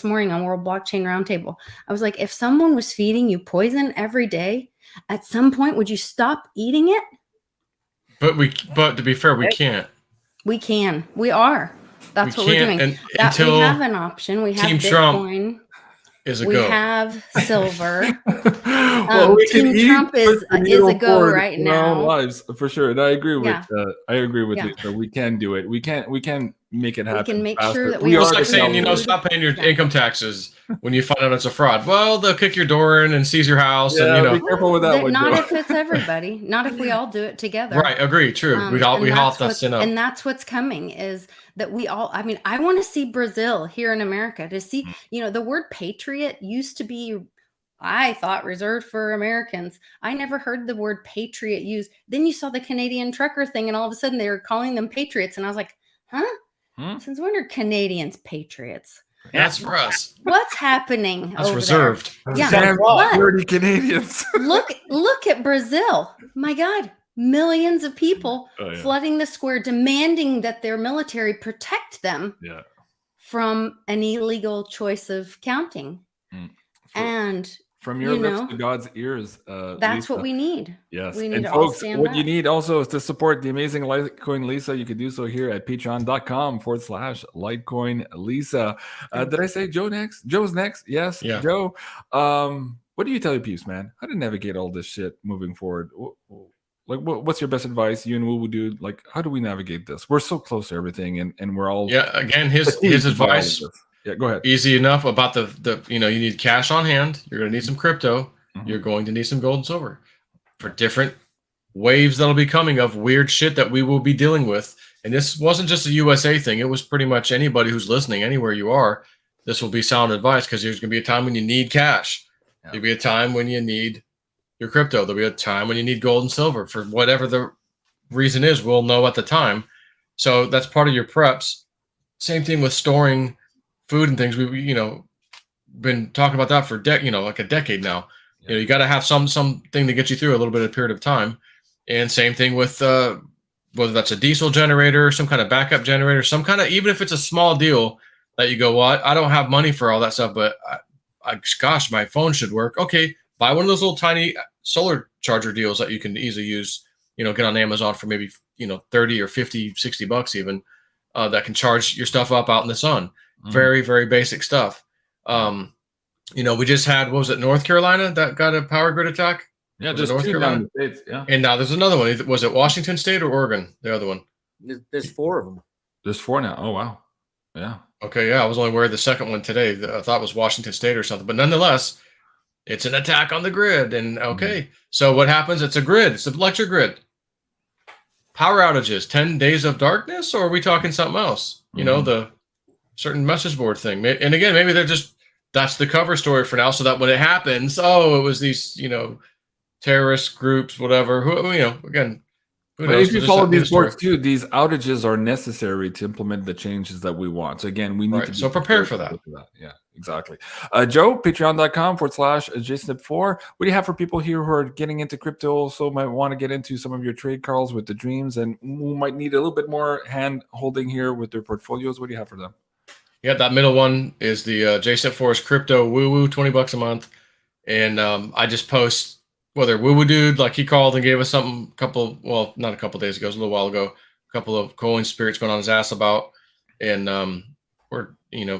morning on World Blockchain Roundtable, I was like, if someone was feeding you poison every day, at some point, would you stop eating it? But to be fair, we can't. We can. We are. That's what we're doing. Until we have an option. We have Team Bitcoin. is a We go. have silver. Well, we can Team Trump push is the a needle go forward right in our own now. lives for sure. And I agree with Yeah. Lisa. We can do it. We can make it happen. We can make faster. sure that Well, it's are like the saying, food. stop paying your Yeah. income taxes when you find out it's a fraud. Well, they'll kick your door in and seize your house, Yeah, and be careful with that one. Not Joe. if it's everybody. Not if we all do it together. right. Agree. True. we all have to stand up. And that's what's coming is that we all. I mean, I want to see Brazil here in America to see. The word patriot used to be, I thought, reserved for Americans. I never heard the word patriot used. Then you saw the Canadian trucker thing, and all of a sudden they were calling them patriots, and I was like, huh? Since when are Canadians patriots? That's for us. What's happening? That's over reserved. There? Yeah. Damn But dirty Canadians. look at Brazil. My God, millions of people Oh, yeah. flooding the square, demanding that their military protect them from an illegal choice of counting. And from your lips to God's ears. that's Lisa. what we need. Yes. We need And to all folks, stand what up. you need also is to support the amazing Litecoin Lisa. You can do so here at patreon.com/Litecoin Lisa. Did I say Joe next? Joe's next. Yes. Yeah. Joe. What do you tell your peeps, man? How to navigate all this shit moving forward? Like, what's your best advice? You and Woo do, like, how do we navigate this? We're so close to everything, and we're all Again, his advice. Yeah, go ahead. Easy enough about the you need cash on hand. You're going to need some crypto. You're going to need some gold and silver for different waves that'll be coming of weird shit that we will be dealing with. And this wasn't just a USA thing. It was pretty much anybody who's listening, anywhere you are. This will be sound advice because there's going to be a time when you need cash. Yeah. There'll be a time when you need your crypto. There'll be a time when you need gold and silver for whatever the reason is. We'll know at the time. So that's part of your preps. Same thing with storing food and things. We been talking about that for like a decade now. Yeah. You got to have something to get you through a little bit of period of time. And same thing with whether that's a diesel generator, some kind of backup generator, some kind of, even if it's a small deal that you go, well, I don't have money for all that stuff, but gosh, my phone should work. Okay, buy one of those little tiny solar charger deals that you can easily use. Get on Amazon for maybe 30 or 50, 60 bucks even. That can charge your stuff up out in the sun. Very, very basic stuff. We just had, what was it, North Carolina that got a power grid attack? Yeah, just North Carolina. States, yeah. And now there's another one. Was it Washington State or Oregon? The other one. There's 4 of them. There's 4 now. Oh, wow. Yeah. Okay, yeah. I was only aware of the second one today. I thought it was Washington State or something. But nonetheless, it's an attack on the grid. And so what happens? It's a grid. It's an electric grid. Power outages, 10 days of darkness, or are we talking something else? The certain message board thing. And again, maybe that's the cover story for now, so that when it happens, it was these, terrorist groups, whatever. Again, who knows? If you follow these boards too, these outages are necessary to implement the changes that we want. So again, we need to be prepared for that. Yeah, exactly. Joe, patreon.com/JSNIP4. What do you have for people here who are getting into crypto, also might want to get into some of your trade calls with the dreams, and who might need a little bit more hand holding here with their portfolios? What do you have for them? Yeah, that middle one is the JSNIP4's crypto woo-woo, $20 a month. And I just post whether woo-woo dude, like he called and gave us something not a couple days ago, it was a little while ago, a couple of coin spirits going on his ass about. And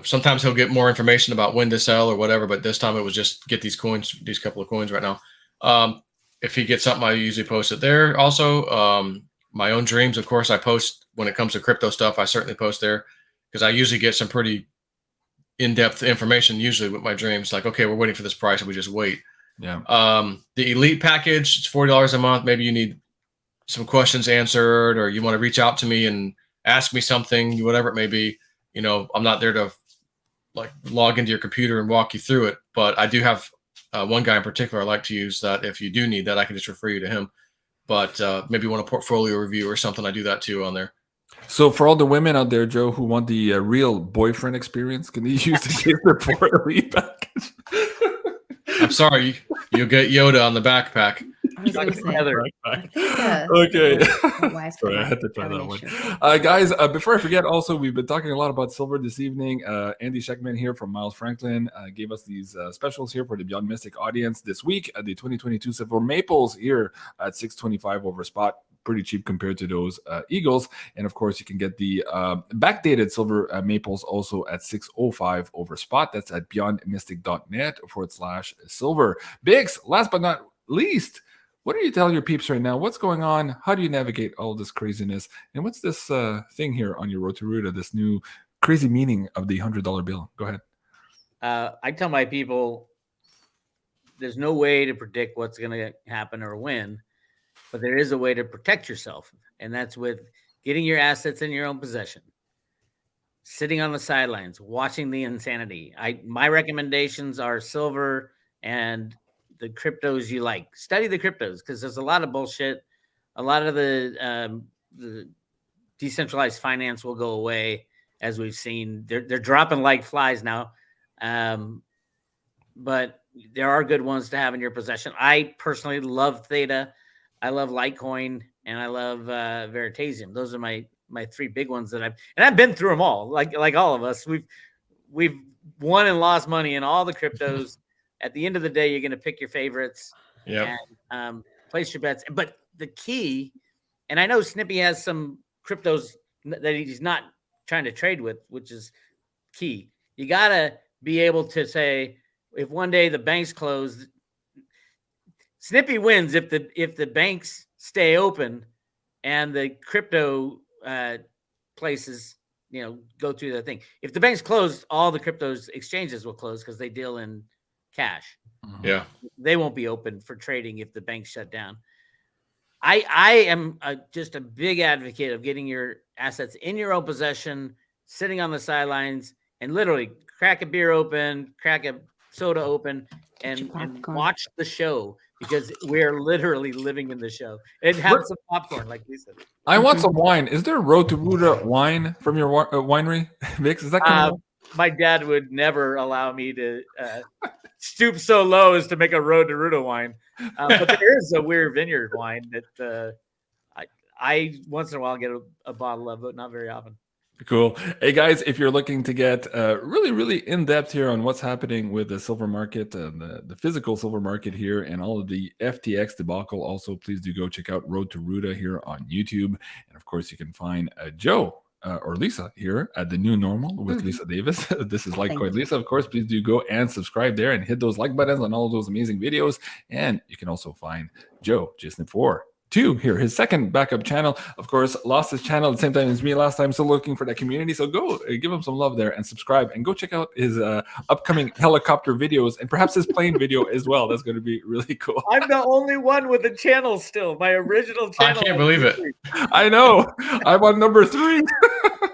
sometimes he'll get more information about when to sell or whatever, but this time it was just get these couple of coins right now. If he gets something, I usually post it there. Also, my own dreams, of course, I post when it comes to crypto stuff. I certainly post there, because I usually get some pretty in-depth information usually with my dreams. Like, okay, we're waiting for this price, and we just wait. Yeah. The elite package, it's $40 a month. Maybe you need some questions answered, or you want to reach out to me and ask me something, whatever it may be. I'm not there to like log into your computer and walk you through it, but I do have one guy in particular I like to use that if you do need that, I can just refer you to him. But maybe you want a portfolio review or something, I do that too on there. So for all the women out there, Joe, who want the real boyfriend experience, can you use the JSNIP4 elite package? I'm sorry, you'll get Yoda on the backpack. I was gonna say, okay. Sorry, I had to try that one. Guys, before I forget, also, we've been talking a lot about silver this evening. Andy Scheckman here from Miles Franklin gave us these specials here for the BeyondMystic audience this week. The 2022 Silver Maples here at $625 over spot. pretty cheap compared to those eagles. And of course, you can get the backdated silver maples also at 605 over spot. That's at beyondmystic.net/silver. BIX, last but not least, what do you tell your peeps right now? What's going on? How do you navigate all this craziness? And what's this thing here on your Roto-Rooter, this new crazy meaning of the $100 bill? Go ahead. I tell my people, there's no way to predict what's going to happen or when, but there is a way to protect yourself. And that's with getting your assets in your own possession, sitting on the sidelines, watching the insanity. My recommendations are silver and the cryptos you like. Study the cryptos because there's a lot of bullshit. A lot of the decentralized finance will go away, as we've seen. They're dropping like flies now. But there are good ones to have in your possession. I personally love Theta. I love LITECOIN, and I love Veritasium. Those are my three big ones that I've been through them all. Like all of us, we've won and lost money in all the cryptos. At the end of the day, you're going to pick your favorites and place your bets. But the key, and I know Snippy has some cryptos that he's not trying to trade with, which is key. You got to be able to say, if one day the banks close, Snippy wins if the banks stay open and the crypto places, go through the thing. If the banks close, all the cryptos exchanges will close because they deal in cash. Yeah. They won't be open for trading if the banks shut down. I am just a big advocate of getting your assets in your own possession, sitting on the sidelines, and literally crack a beer open, crack a soda open, and watch the show, because we're literally living in the show. And have some popcorn, like Lisa. I want some wine. Is there Roto-Rooter wine from your winery, Vix? Is that coming up? My dad would never allow me to stoop so low as to make a Roto-Rooter wine. But there is a WEIR Vineyard wine that I once in a while get a bottle of, but not very often. Cool. Hey guys, if you're looking to get really, really in depth here on what's happening with the silver market, the physical silver market here, and all of the FTX debacle, also please do go check out Roto-Rooter here on YouTube. And of course, you can find Joe or Lisa here at the New Normal with Lisa Davis. This is LITECOIN Lisa. Of course, please do go and subscribe there and hit those like buttons on all of those amazing videos. And you can also find Joe, JSNIP4. Here, his second backup channel. Of course, lost his channel at the same time as me last time, so looking for that community. So go give him some love there and subscribe, and go check out his upcoming helicopter videos and perhaps his plane video as well. That's going to be really cool. I'm the only one with a channel still. My original channel. I can't believe it. I know. I'm on number 3.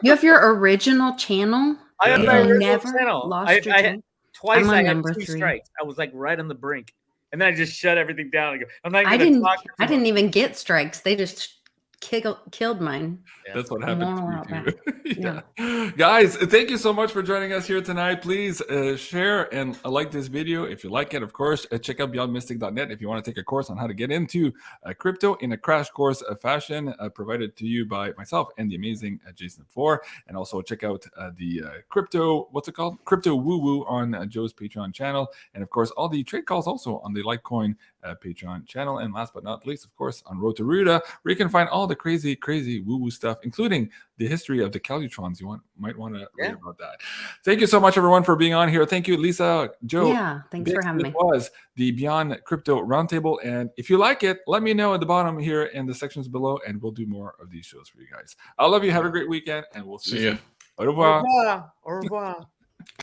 You have your original channel? I have my original channel. Lost your channel? Twice I had 2 strikes. I was like right on the brink. And then I just shut everything down and go, I'm not even going to talk. I didn't even get strikes. They just killed mine. Yeah. That's what happened to me too. Yeah. Guys, thank you so much for joining us here tonight. Please share and like this video if you like it. Of course, check out beyondmystic.net if you want to take a course on how to get into crypto in a crash course fashion, provided to you by myself and the amazing JSNIP4. And also check out the crypto, what's it called? Crypto Woo Woo on Joe's Patreon channel. And of course, all the trade calls also on the LITECOIN Patreon channel. And last but not least, of course, on Roto-Rooter, where you can find all the crazy woo-woo stuff, including the history of the Calutrons. You might want to read about that. Thank you so much, everyone, for being on here. Thank you, Lisa, Joe. Yeah, thanks for having me. It was the Beyond Crypto Roundtable. And if you like it, let me know at the bottom here in the sections below, and we'll do more of these shows for you guys. I love you. Have a great weekend, and we'll see you soon. Au revoir. Au revoir. Au revoir.